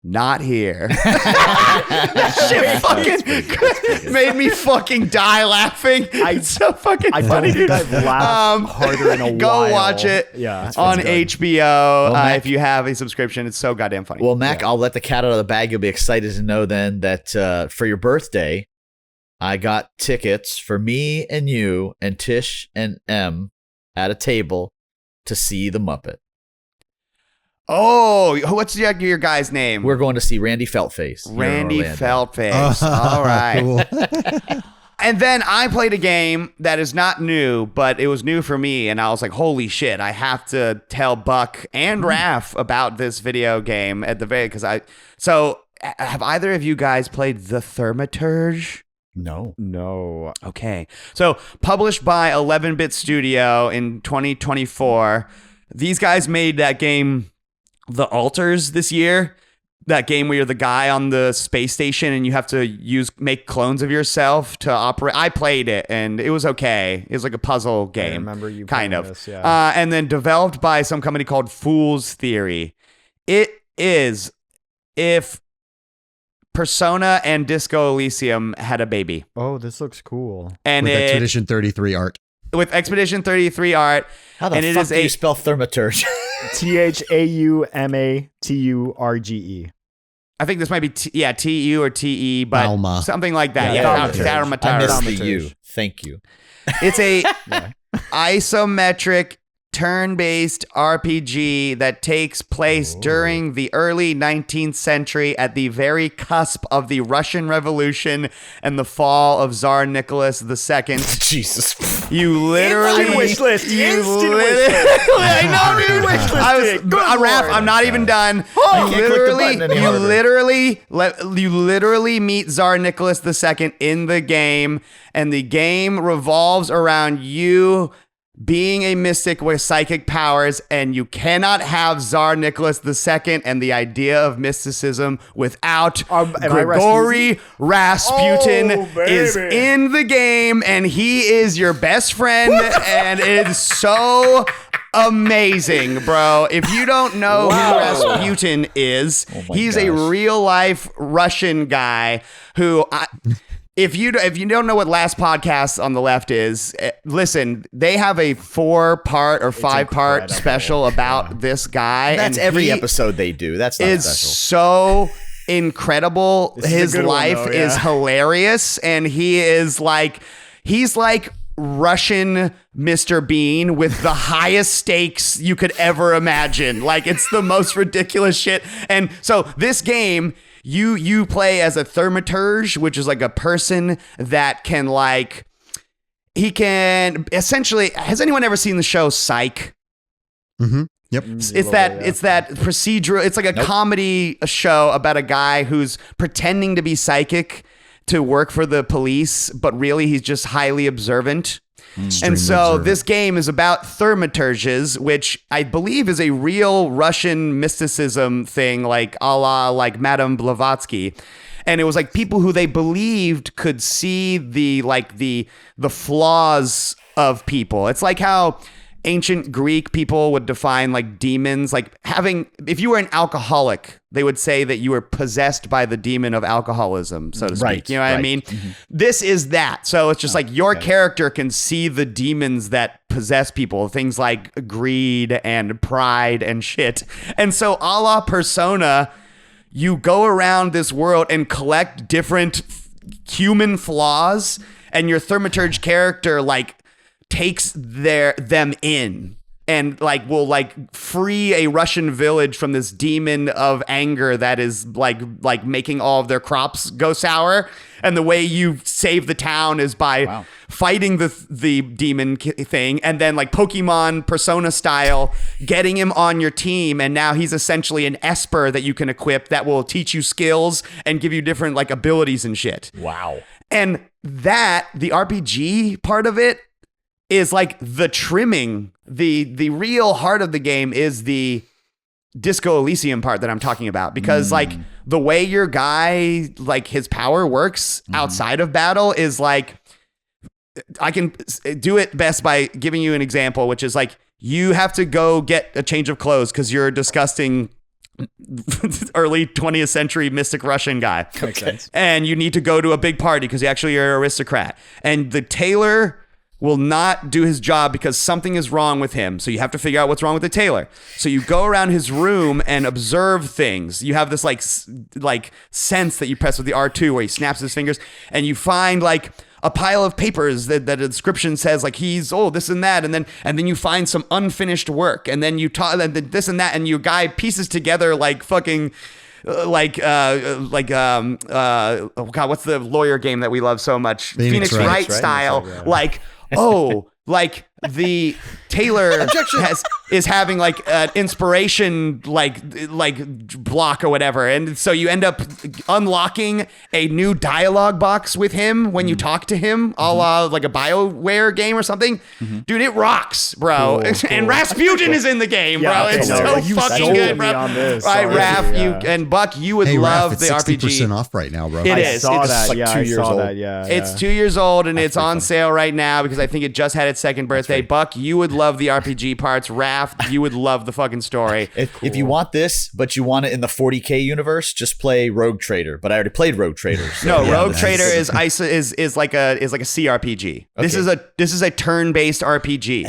not here. That shit fucking made me fucking die laughing. It's so fucking I funny. don't think I've laughed harder in a Go while. watch it Yeah. on It's HBO Mac- if you have a subscription. It's so goddamn funny. Well, Mac, I'll let the cat out of the bag. You'll be excited to know then that for your birthday, I got tickets for me and you and Tish and M at a table to see the Muppet. Oh, what's your guy's name? We're going to see Randy Feltface. here in Randy Orlando. Feltface. All right. Cool. And then I played a game that is not new, but it was new for me. And I was like, holy shit, I have to tell Buck and Raph about this video game at the very, so have either of you guys played The Thaumaturge? No. No. Okay. So published by 11-Bit Studio in 2024. These guys made that game The Alters this year. That game where you're the guy on the space station and you have to make clones of yourself to operate. I played it and it was okay. It was like a puzzle game. I remember you kind playing of. this, yeah. And then developed by some company called Fool's Theory. It is if Persona and Disco Elysium had a baby. Oh, this looks cool. And With Expedition 33 art. with Expedition 33 art. How the and it fuck is do you spell Thaumaturge? THAUMATURGE. I think this might be TU or TE, but Thalma. something like that. Yeah, Yeah, Thaumaturge. I missed Thaumaturge. the U. Thank you. It's a isometric turn-based RPG that takes place during the early 19th century at the very cusp of the Russian Revolution and the fall of Tsar Nicholas II. Jesus. You literally Instant wish list. Instant wish I know, dude. Raph, I'm not even done. I can't click the button any harder. You literally meet Tsar Nicholas II in the game, and the game revolves around you being a mystic with psychic powers, and you cannot have Tsar Nicholas II and the idea of mysticism without Am I Grigory Rasputin Oh, baby. is in the game, and he is your best friend, and it's so amazing, bro. If you don't know who Rasputin is, my he's a gosh. real life Russian guy who if you don't know what Last Podcast on the Left is, listen, they have a 4-part or 5-part incredible. special about this guy. That's and every he episode they do. That's not is special. so incredible. This is a His good one, life though, is yeah. hilarious, and he's like Russian Mr. Bean with the highest stakes you could ever imagine. Like, it's the most ridiculous shit. And so this game, you play as a thaumaturge, which is like a person that can like, he can essentially, has anyone ever seen the show Psych? Mm-hmm. Yep. It's that procedural, it's like a comedy show about a guy who's pretending to be psychic to work for the police, but really he's just highly observant. And so this game is about thaumaturges, which I believe is a real Russian mysticism thing, like a la like Madame Blavatsky. And it was like people who they believed could see the flaws of people. It's like how ancient Greek people would define like demons, like if you were an alcoholic, they would say that you were possessed by the demon of alcoholism, so to speak. Right, You know what I mean? Mm-hmm. This is that. So it's just like your character can see the demons that possess people, things like greed and pride and shit. And so a la Persona, you go around this world and collect different human flaws, and your thaumaturge character like takes them in and like will like free a Russian village from this demon of anger that is like making all of their crops go sour. And the way you save the town is by fighting the demon thing, and then like Pokemon Persona style, getting him on your team. And now he's essentially an Esper that you can equip that will teach you skills and give you different like abilities and shit. Wow. And that, the RPG part of it, is like the trimming. The real heart of the game is the Disco Elysium part that I'm talking about, because like the way your guy, like his power works outside of battle is like, I can do it best by giving you an example, which is like, you have to go get a change of clothes because you're a disgusting early 20th century mystic Russian guy. Makes sense. And you need to go to a big party because you actually are an aristocrat. And the tailor will not do his job because something is wrong with him. So you have to figure out what's wrong with the tailor. So you go around his room and observe things. You have this like sense that you press with the R2 where he snaps his fingers, and you find like a pile of papers that a description says like he's this and that, and then you find some unfinished work, and then you talk this and that, and your guy pieces together like fucking oh god, what's the lawyer game that we love so much? Phoenix Wright style, like like the tailor is having like an inspiration like block or whatever, and so you end up unlocking a new dialogue box with him when you talk to him, a la like a BioWare game or something. Dude, it rocks, bro. Cool. And Rasputin is in the game, bro. It's so fucking good, bro. Right, Raph, and Buck, you would love Raph, the it's RPG. 60% off right now, bro. It is. I saw it's that. like 2 years old. It's 2 years old, and it's on sale right now because I think it just had its second birthday. Buck, you would love the RPG parts. Raph, you would love the fucking story. If you want this, but you want it in the 40K universe, just play Rogue Trader. But I already played Rogue Trader. So Rogue Trader is like a CRPG. Okay. This is a turn-based RPG.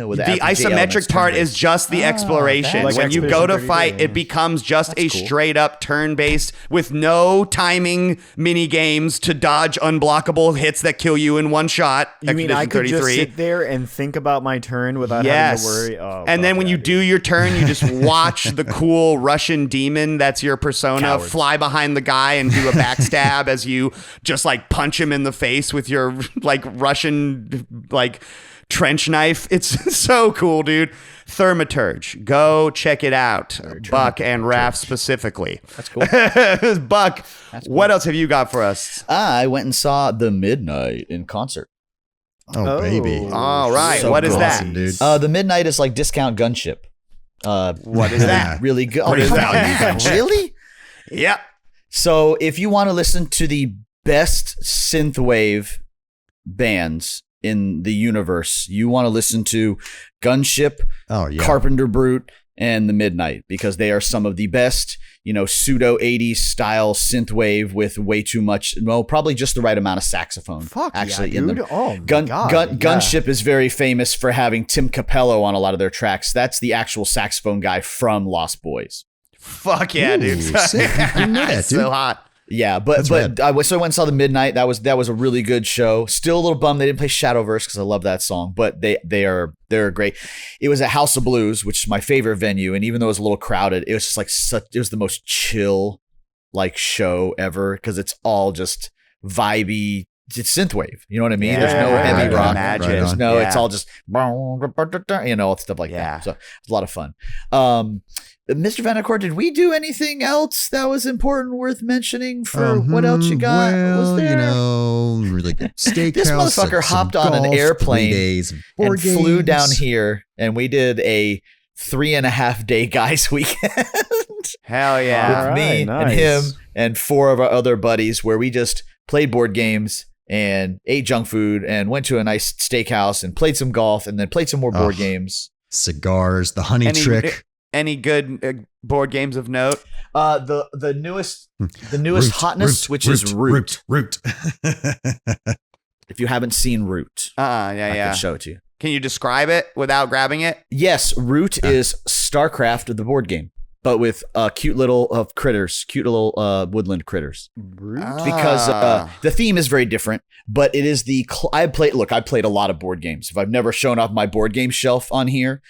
With the isometric part is just the exploration. Like when you go to fight, it becomes just a straight up turn-based with no timing mini games to dodge unblockable hits that kill you in one shot. You mean I could just sit there and think about my turn without having to worry? Oh, and then when you do your turn, you just watch the cool Russian demon that's your persona fly behind the guy and do a backstab as you just like punch him in the face with your like Russian like trench knife. It's so cool, dude. Thaumaturge. Go check it out. Buck and Raph specifically. That's cool. Buck, what else have you got for us? I went and saw The Midnight in concert. Oh, baby. All right. So what is that? awesome, dude. The Midnight is like discount gunship. What is that? Really good. What is that? Really? Yep. So if you want to listen to the best synthwave bands in the universe, you want to listen to Gunship, Carpenter Brute, and The Midnight, because they are some of the best, pseudo 80s style synthwave with way too much, probably just the right amount of saxophone. Actually, dude. in them. Oh my God. Gunship is very famous for having Tim Capello on a lot of their tracks. That's the actual saxophone guy from Lost Boys. Fuck yeah, dude. Sick. I didn't know that, dude. So hot. Yeah, but so I went and saw The Midnight. That was a really good show. Still a little bummed they didn't play Shadowverse because I love that song, but they're great. It was at House of Blues, which is my favorite venue, and even though it was a little crowded, it was just like it was the most chill like show ever because it's all just vibey. It's synthwave. You know what I mean? Yeah, There's no heavy I rock. imagine. There's no. Yeah. It's all just stuff like that. So it's a lot of fun. Mr. Vanacore, did we do anything else that was important worth mentioning for what else you got? Well, was there? Really good steakhouse. This motherfucker hopped on an airplane 3 days, and flew down here, and we did a 3.5 day guys weekend. Hell yeah. With me and him and 4 of our other buddies where we just played board games and ate junk food and went to a nice steakhouse and played some golf and then played some more board games. Cigars, the honey trick. Any good board games of note? The newest hotness, which is Root. Root. If you haven't seen Root, I can show it to you. Can you describe it without grabbing it? Yes, Root is StarCraft, the board game, but with cute little critters, cute little woodland critters. Because the theme is very different, but it is I played a lot of board games. If I've never shown off my board game shelf on here,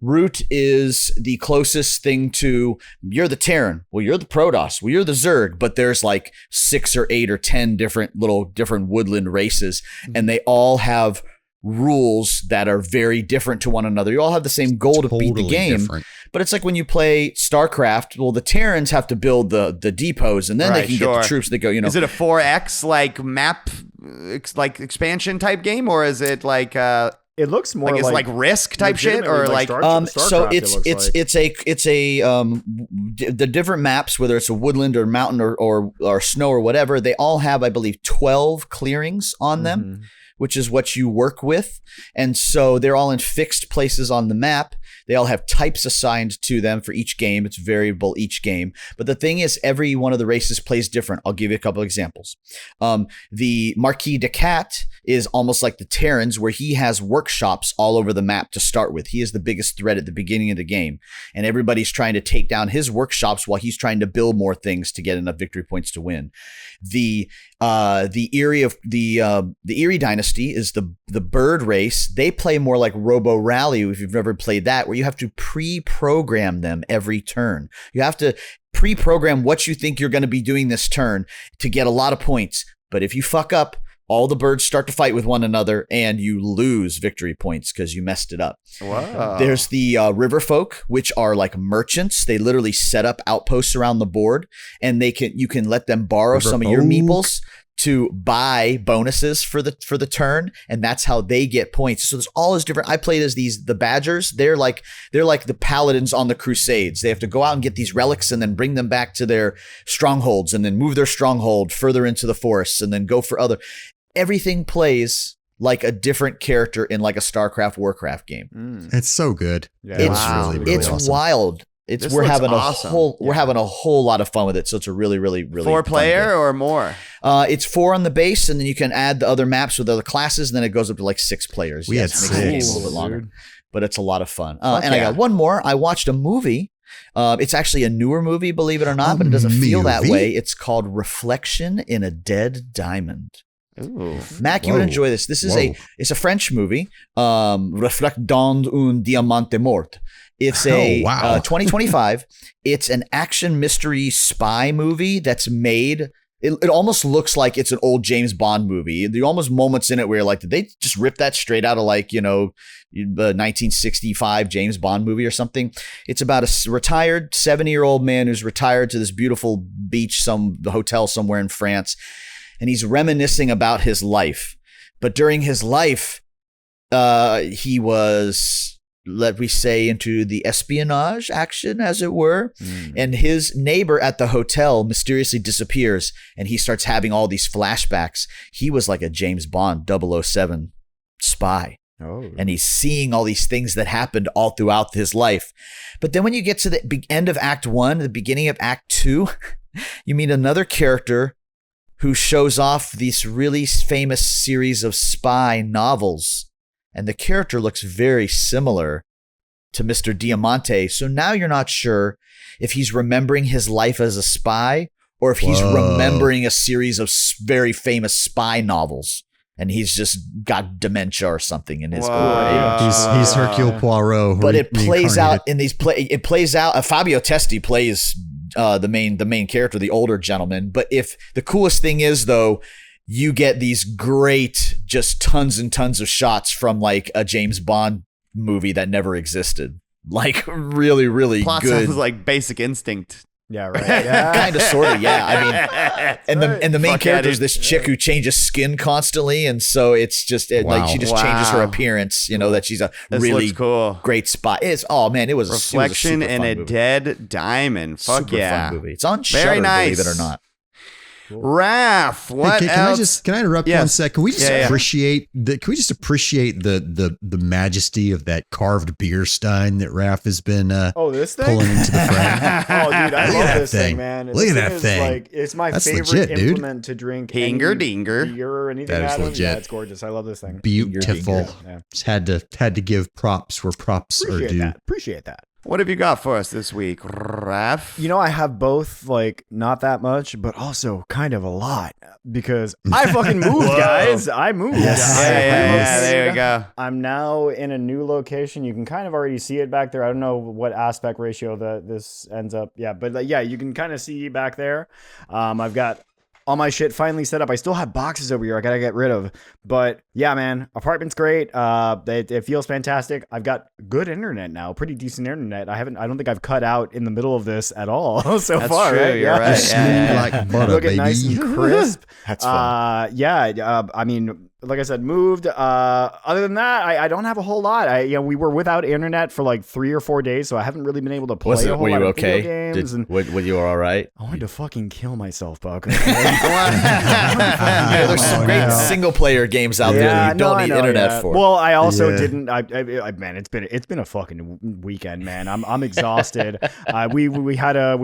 Root is the closest thing to you're the Terran. Well, you're the Protoss. Well, you're the Zerg, but there's like 6 or 8 or 10 different woodland races, and they all have rules that are very different to one another. You all have the same goal to beat the game, different. But it's like when you play StarCraft, well, the Terrans have to build the depots, and then they can get the troops that go, Is it a 4X like map like expansion type game, or is it like it looks more like it's like Risk type shit, or like so it's the different maps, whether it's a woodland or mountain or snow or whatever, they all have, I believe, 12 clearings on them, which is what you work with. And so they're all in fixed places on the map. They all have types assigned to them for each game. It's variable each game. But the thing is, every one of the races plays different. I'll give you a couple of examples. The Marquis de Cat is almost like the Terrans, where he has workshops all over the map to start with. He is the biggest threat at the beginning of the game. And everybody's trying to take down his workshops while he's trying to build more things to get enough victory points to win. The Eerie Dynasty is the bird race. They play more like Robo Rally, if you've never played that, where you have to pre-program them every turn. You have to pre-program what you think you're going to be doing this turn to get a lot of points. But if you fuck up, all the birds start to fight with one another and you lose victory points because you messed it up. Wow. There's the river folk, which are like merchants. They literally set up outposts around the board, and you can let them borrow some of your meeples to buy bonuses for the turn, and that's how they get points. So there's all this different. I played as the Badgers. They're like the paladins on the Crusades. They have to go out and get these relics and then bring them back to their strongholds, and then move their stronghold further into the forests, and then go for other. Everything plays like a different character in like a StarCraft, Warcraft game. It's so good. Yeah, it's awesome. Wild. We're having awesome. We're having a whole lot of fun with it. So it's a really, really, really 4-player or more. It's 4 on the base, and then you can add the other maps with other classes, and then it goes up to like 6 players. We had it makes the game a 6. little bit longer, but it's a lot of fun. And I got one more. I watched a movie. It's actually a newer movie, believe it or not, but it doesn't feel that way. It's called Reflection in a Dead Diamond. Ooh. Mac, you would enjoy this. This is it's a French movie. Reflect dans un diamante mort. It's a 2025. It's an action mystery spy movie that's made. It almost looks like it's an old James Bond movie. There are almost moments in it where you're like, did they just rip that straight out of like, the 1965 James Bond movie or something? It's about a retired 70-year-old man who's retired to this beautiful beach, the hotel somewhere in France. And he's reminiscing about his life. But during his life, he was, let we say, into the espionage action, as it were. And his neighbor at the hotel mysteriously disappears, and he starts having all these flashbacks. He was like a James Bond 007 spy. Oh. And he's seeing all these things that happened all throughout his life. But then when you get to the end of Act 1, the beginning of Act 2, you meet another character who shows off this really famous series of spy novels. And the character looks very similar to Mr. Diamante. So now you're not sure if he's remembering his life as a spy or if he's remembering a series of very famous spy novels. And he's just got dementia or something in his brain. He's Hercule Poirot. But it plays out in these it plays out. Fabio Testi plays the main character, the older gentleman. But if the coolest thing is though, you get these great, just tons and tons of shots from like a James Bond movie that never existed. Like really, really Plot good. sounds like Basic Instinct. Yeah, right. Yeah. Kind of, sort of, yeah. I mean, and the main Fuck character yeah, is this chick who changes skin constantly, and so it's just like she just changes her Wow. appearance. You know that she's a This really looks cool. great spot. It was Reflection a super in fun a movie. dead diamond. Fuck Super yeah. fun movie. It's on Very Shudder, nice. believe it or not. Raph, what Hey, else? can I interrupt Yes. one sec? Can we just Yeah, yeah. appreciate the majesty of that carved beer stein that Raph has been Oh, this thing? pulling into the frame? Oh, dude, I Look at love that this thing, thing. man. Look This at that is thing. Like, it's my That's favorite legit, dude. implement to drink. Hinger any dinger. beer or anything That is out of. legit. Yeah, it's gorgeous. I love this thing. Beautiful. Yeah. Just had to give props where props are Appreciate due. that. Appreciate that. What have you got for us this week, Raph? You know, I have both, like, not that much, but also kind of a lot because I fucking moved, guys. I moved. Yes. Yeah, I yeah, moved. yeah, there we go. I'm now in a new location. You can kind of already see it back there. I don't know what aspect ratio that this ends up. Yeah, but yeah, you can kind of see back there. I've got all my shit finally set up. I still have boxes over here I gotta get rid of. But yeah, man, apartment's great. It feels fantastic. I've got good internet now, pretty decent internet. I don't think I've cut out in the middle of this at all so That's far. true, right? you're right. Smooth Yeah, yeah. like butter, Look at baby. nice and crisp. That's fun. I mean, like I said, moved. Other than that, I don't have a whole lot. We were without internet for like 3 or 4 days, so I haven't really been able to play a whole Were lot you of video okay? games. And Were you all right? I wanted to fucking kill myself, Buck. There's some great single player games out there that you don't need internet for. Well, I also Yeah. didn't. Man, it's been a fucking weekend, man. I'm exhausted. We had a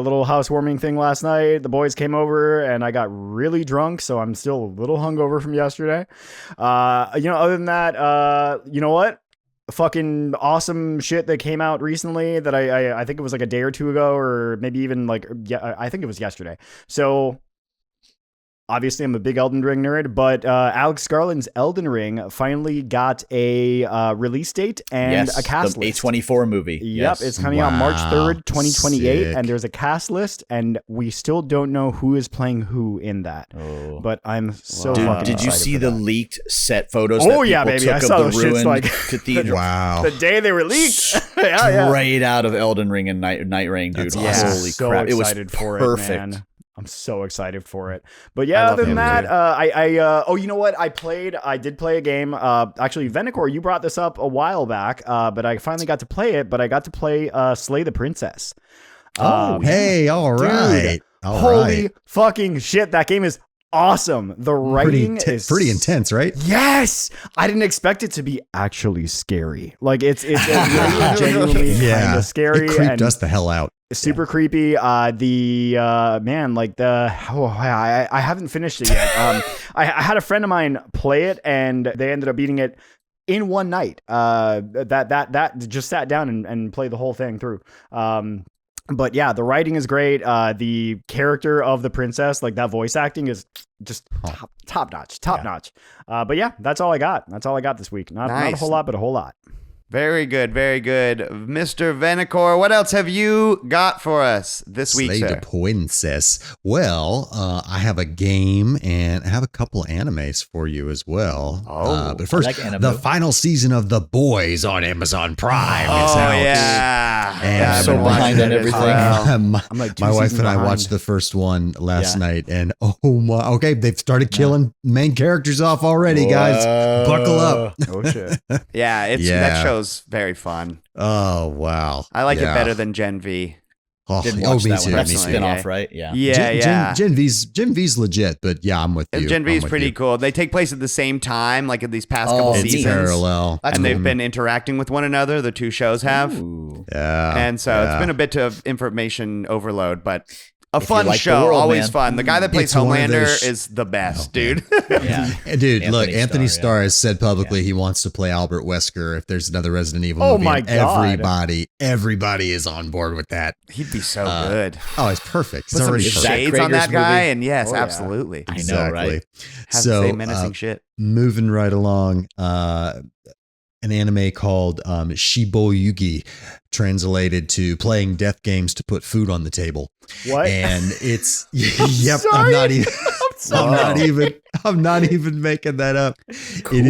little housewarming thing last night. The boys came over and I got really drunk, so I'm still a little hungover from yesterday. Other than that, you know what? Fucking awesome shit that came out recently that I think it was like a day or two ago, or maybe even like, yeah, I think it was yesterday. So obviously I'm a big Elden Ring nerd, but Alex Garland's Elden Ring finally got a release date and a cast the list. A24 movie. Yep, Yes. it's coming out March 3rd, 2028, Sick. and there's a cast list, and we still don't know who is playing who in that. Oh. But I'm so Dude, fucking did you excited see for the that. leaked set photos? Oh, that yeah, people baby. I took saw of those the shits, ruined like- cathedral. Wow. The day they were leaked. yeah. Straight out of Elden Ring and Night Ring, dude. That's Yeah, Holy so crap! It was excited for perfect. it, man. I'm so excited for it. But yeah, love other than him, that, dude. you know what? I did play a game. Actually, Venicor, you brought this up a while back, but I finally got to play it. But I got to play Slay the Princess. Hey, all right. All Holy right. fucking shit. That game is awesome. The writing is Pretty intense, right? Yes, I didn't expect it to be actually scary. Like it's really genuinely kind of scary. It creeped and us the hell out. super creepy. I haven't finished it yet. I had a friend of mine play it, and they ended up beating it in one night. That just sat down and played the whole thing through. But yeah, the writing is great. The character of the princess, like that voice acting is just top notch. But yeah, that's all I got. That's all I got this week. Not a Nice. whole lot, but a whole lot. Very good, very good. Mr. Venicor, what else have you got for us this week, Slay sir? the Princess. Well, I have a game and I have a couple animes for you as well. Oh, but first, I like anime. the final season of The Boys on Amazon Prime is Oh, out. yeah. And Yeah, I've so been watching behind it on as everything. well. my I'm like 2 my wife seasons and I behind. watched the first one last night, and oh my, okay, they've started killing main characters off already, guys. Buckle up. Oh shit. Yeah, that Yeah. show's very fun. Oh, wow. I like Yeah. it better than Gen V. Oh, Didn't oh, watch me that too. one. That's me a too. spin-off. spinoff, right? Yeah. Yeah. Gen V's legit, but yeah, I'm with you. Gen V I'm is with pretty you. cool. They take place at the same time, like in these past Oh, couple neat. It's seasons. parallel. That's And they've cool. been interacting with one another, the two shows have. Ooh. Yeah. And so it's yeah. been a bit of information overload, but a If you fun like the show, world, always man. fun. The guy that plays It's one of Homelander those is the best, dude. Yeah. Dude, look, Anthony Starr, Starr has said publicly he wants to play Albert Wesker if there's another Resident Evil Oh movie. my and God. everybody is on board with that. He'd be so good. Oh, it's perfect. It's Put some already Zach perfect. shades on that Krager's guy, movie. and yes, Oh, yeah. absolutely. I know, Exactly. right? Have So, the same menacing shit. moving right along, an anime called Shiboyugi, translated to playing death games to put food on the table. What? And it's yep. I'm not even making that up. Cool. It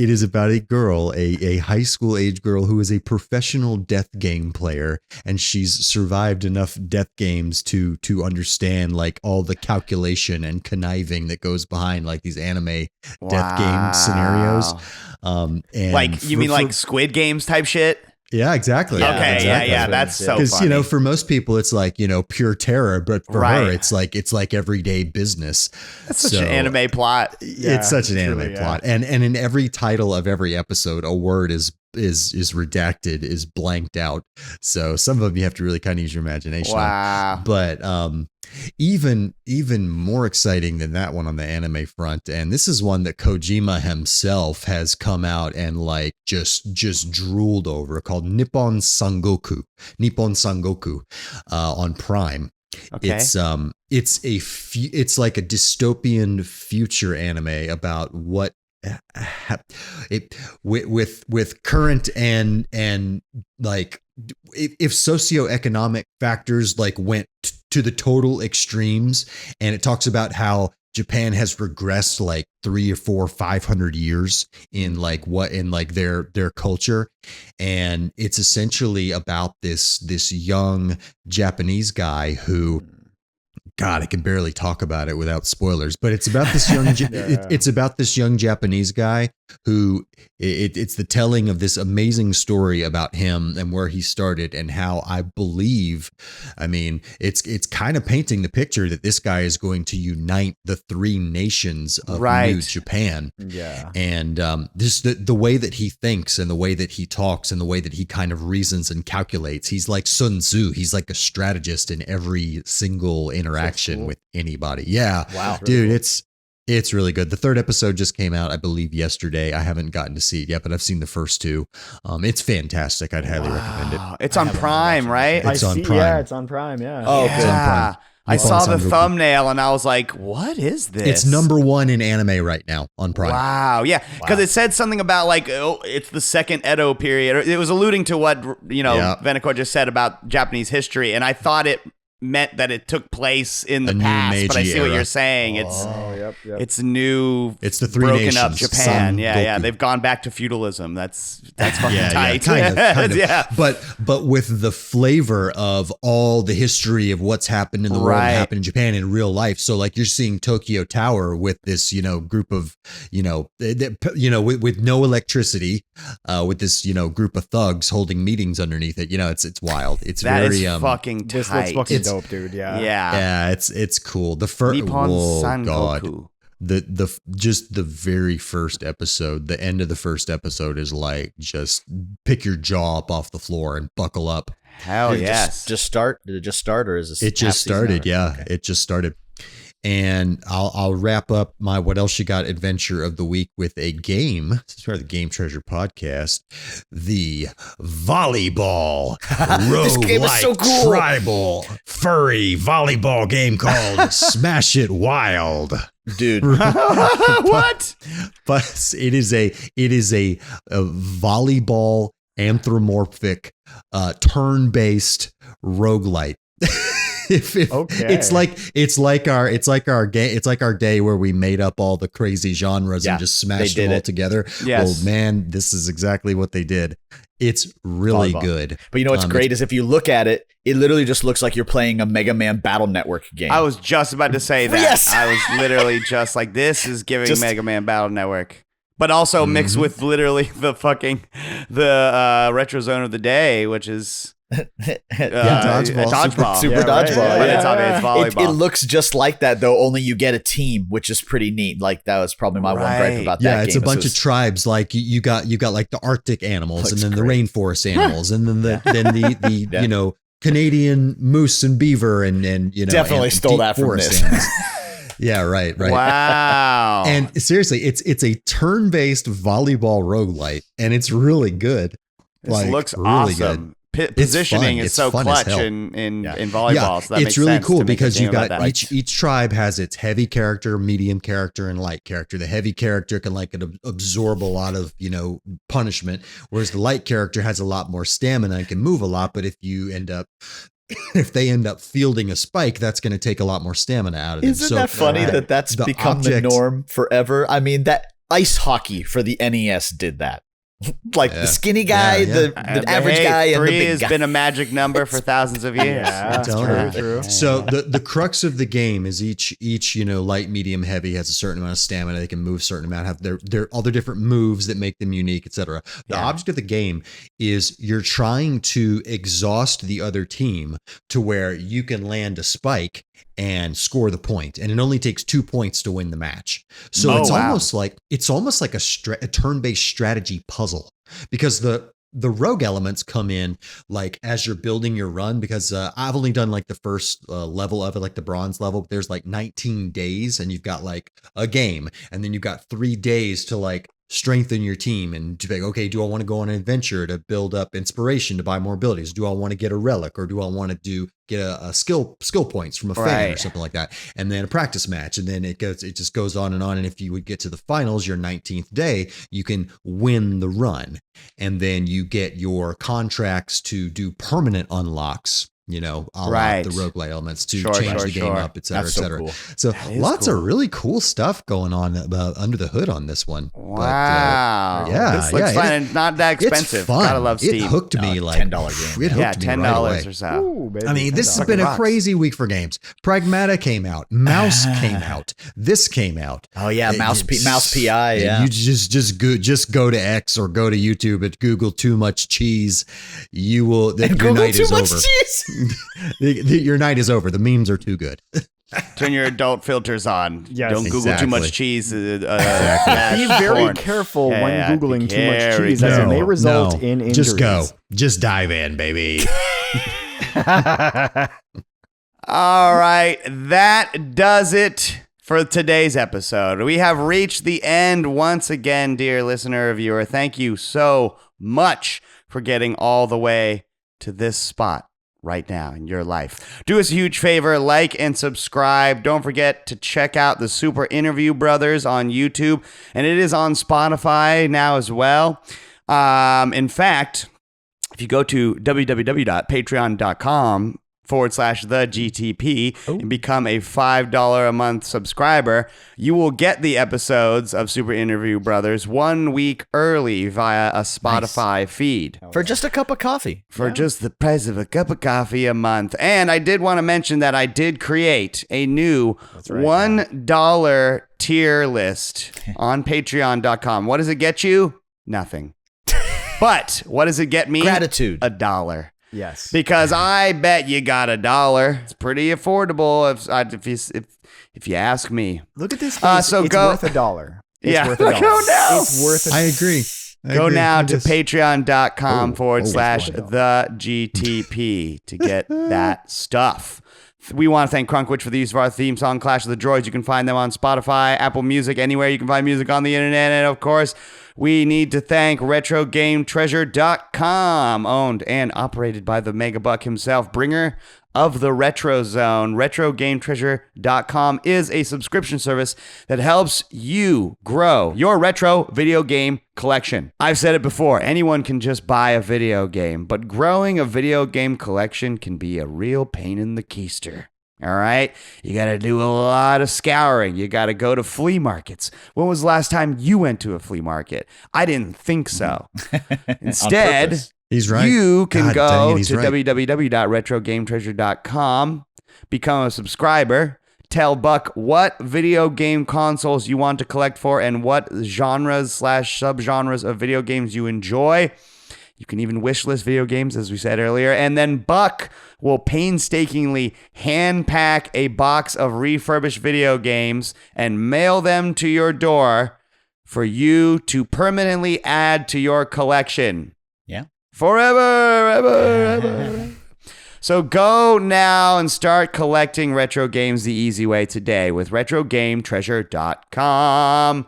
is about a girl, a high school age girl who is a professional death game player, and she's survived enough death games to understand like all the calculation and conniving that goes behind like these anime death game scenarios. And like you mean like Squid Games type shit? Yeah, exactly. Yeah, okay, exactly. yeah, that's so funny. Because for most people it's like pure terror, but for Right. her it's like everyday business. That's such an anime plot. It's such an anime plot, and in every title of every episode, a word is redacted, is blanked out. So some of them you have to really kind of use your imagination. Wow. On. But even more exciting than that one on the anime front, and this is one that Kojima himself has come out and like just drooled over, called Nippon Sangoku on Prime. Okay. It's like a dystopian future anime about what with current and like if socioeconomic factors like went to the total extremes, and it talks about how Japan has regressed like 300 or 400 or 500 years in their culture, and it's essentially about this young Japanese guy who, God, I can barely talk about it without spoilers, but it's about this young it's about this young Japanese guy who it's the telling of this amazing story about him and where he started, and how it's kind of painting the picture that this guy is going to unite the three nations of New Japan. Yeah. And just the way that he thinks and the way that he talks and the way that he kind of reasons and calculates. He's like Sun Tzu. He's like a strategist in every single interaction with anybody. Yeah. Wow. Dude, it's really good. The third episode just came out, I believe, yesterday. I haven't gotten to see it yet, but I've seen the first two. It's fantastic. I'd highly recommend it. It's on Prime, right? It's on Prime. Yeah, it's on Prime. Yeah. Oh, yeah. good. It's on Prime. I saw the Sangoku. thumbnail and I was like, what is this? It's number one in anime right now on Prime. Wow. Yeah. Because it said something about like, it's the second Edo period. It was alluding to what, Venekor just said about Japanese history. And I thought it meant that it took place in the A new past, but I Meiji see what era. you're saying. Yep. It's new. It's the three broken up nations. Japan. Yeah. Sangoku. They've gone back to feudalism. That's fucking Yeah, tight. kind of. Yeah. But with the flavor of all the history of what's happened in the world and happened in Japan in real life. So like you're seeing Tokyo Tower with this, group of, with no electricity, with this, group of thugs holding meetings underneath it. It's wild. It's That very is fucking tight. This looks fucking dope, dude. Yeah. Yeah. it's cool. The first Nippon Sangoku. God. The very first episode, the end of the first episode is like just pick your jaw up off the floor and buckle up. Hell Did it yes. just start? Did it just start, or is this? It just started, yeah. Okay. It just started. And I'll wrap up my What Else You Got adventure of the week with a game. This is part of the Game Treasure podcast. The volleyball This game is so cool. tribal furry volleyball game called Smash It Wild. Dude. What? But it is a volleyball anthropomorphic turn-based roguelite. Okay. It's like our day where we made up all the crazy genres Yeah, and just smashed they did them all it. together. Yes. Oh man, this is exactly what they did. It's really Volleyball. good. But you know what's great is if you look at it, it literally just looks like you're playing a Mega Man Battle Network game. I was just about to say that. Yes. I was literally just like, this is giving Just- Mega Man Battle Network. But also mixed with literally the retro zone of the day, which is dodgeball. dodgeball. Super Yeah, right. dodgeball, But yeah. it's volleyball. It looks just like that, though, only you get a team, which is pretty neat. Like, that was probably my one gripe about that Yeah, game. it's a bunch was- of tribes. Like you got like the Arctic animals, Looks and then great. the rainforest animals, and then the Yeah. Canadian moose and beaver, and Definitely and stole deep that from forest this. animals. Yeah, right. Wow. And seriously, it's a turn-based volleyball roguelite, and it's really good. this looks really awesome. positioning fun. is It's so fun as clutch hell. in volleyball. So that it's makes really sense cool to make a because game you've got about that. each tribe has its heavy character, medium character, and light character. The heavy character can absorb a lot of punishment, whereas the light character has a lot more stamina and can move a lot. But if they end up fielding a spike, that's going to take a lot more stamina out of them. Isn't that funny that that's the become the norm forever? I mean, that ice hockey for the NES did that. The skinny guy, the average guy, and the three big has guy. been a magic number for thousands of years. Yeah, true. So the crux of the game is each light, medium, heavy has a certain amount of stamina. They can move a certain amount, have their all their different moves that make them unique, etc. The object of the game is you're trying to exhaust the other team to where you can land a spike and score the point, and it only takes 2 points to win the match. So almost like a turn-based strategy puzzle, because the rogue elements come in as you're building your run, because I've only done the first level of it, the bronze level. But there's 19 days, and you've got a game, and then you've got 3 days to strengthen your team and to be okay, do I want to go on an adventure to build up inspiration to buy more abilities? Do I want to get a relic, or do I want to get a skill points from a fan or something like that? And then a practice match, and then it just goes on. And if you would get to the finals, your 19th day, you can win the run, and then you get your contracts to do permanent unlocks. The rogue-lite elements to change the game up, et cetera, et cetera. Cool. So lots of really cool stuff going on under the hood on this one. Wow. But, this looks fun and not that expensive. It's fun. Gotta love Steam. It hooked me $10 game. It hooked me $10 right away. or so. Ooh, baby, I mean, this has $10. been a crazy week for games. Pragmata came out. Mouse came out. This came out. Oh yeah, Mouse PI. Yeah, you just go to X or go to YouTube and Google too much cheese. You will. Your night is over. Cheese. Your night is over. The memes are too good. Turn your adult filters on. Yes. Don't Google too Exactly. much cheese. Be very careful when Googling too much cheese, as it may result in injuries. Just go. Just dive in, baby. All right, that does it for today's episode. We have reached the end once again, dear listener or viewer. Thank you so much for getting all the way to this spot right now in your life. Do us a huge favor, like and subscribe. Don't forget to check out the Super Interview Brothers on YouTube, and it is on Spotify now as well. In fact, if you go to www.patreon.com/the-GTP and become a $5 a month subscriber, you will get the episodes of Super Interview Brothers 1 week early via a Spotify feed. For just a cup of coffee. For just the price of a cup of coffee a month. And I did want to mention that I did create a new $1 tier list on patreon.com. What does it get you? Nothing. But what does it get me? Gratitude. $1. Yes. Because I bet you got $1. It's pretty affordable if you ask me. Look at this face. So it's go- worth $1. It's Yeah. worth $1. Go now. It's worth $1. I agree. Go now to patreon.com $1. /the-GTP to get that stuff. We want to thank Crunkwitch for the use of our theme song, Clash of the Droids. You can find them on Spotify, Apple Music, anywhere you can find music on the internet. And of course, we need to thank RetroGameTreasure.com, owned and operated by the Megabuck himself, bringer of the Retro Zone. RetroGameTreasure.com is a subscription service that helps you grow your retro video game collection. I've said it before, anyone can just buy a video game, but growing a video game collection can be a real pain in the keister. All right? You got to do a lot of scouring. You got to go to flea markets. When was the last time you went to a flea market? I didn't think so. Instead, He's right. you can God dang it, go he's to right. www.retrogametreasure.com, become a subscriber, tell Buck what video game consoles you want to collect for and what genres/subgenres of video games you enjoy. You can even wishlist video games, as we said earlier. And then Buck will painstakingly hand pack a box of refurbished video games and mail them to your door for you to permanently add to your collection. Yeah. Forever, ever. So go now and start collecting retro games the easy way today with RetroGameTreasure.com.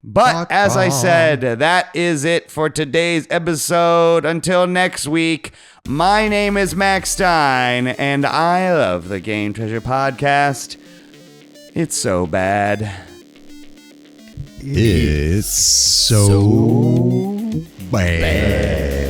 But as I said, that is it for today's episode. Until next week, my name is Max Stein, and I love the Game Treasure Podcast. It's so bad. It's so bad.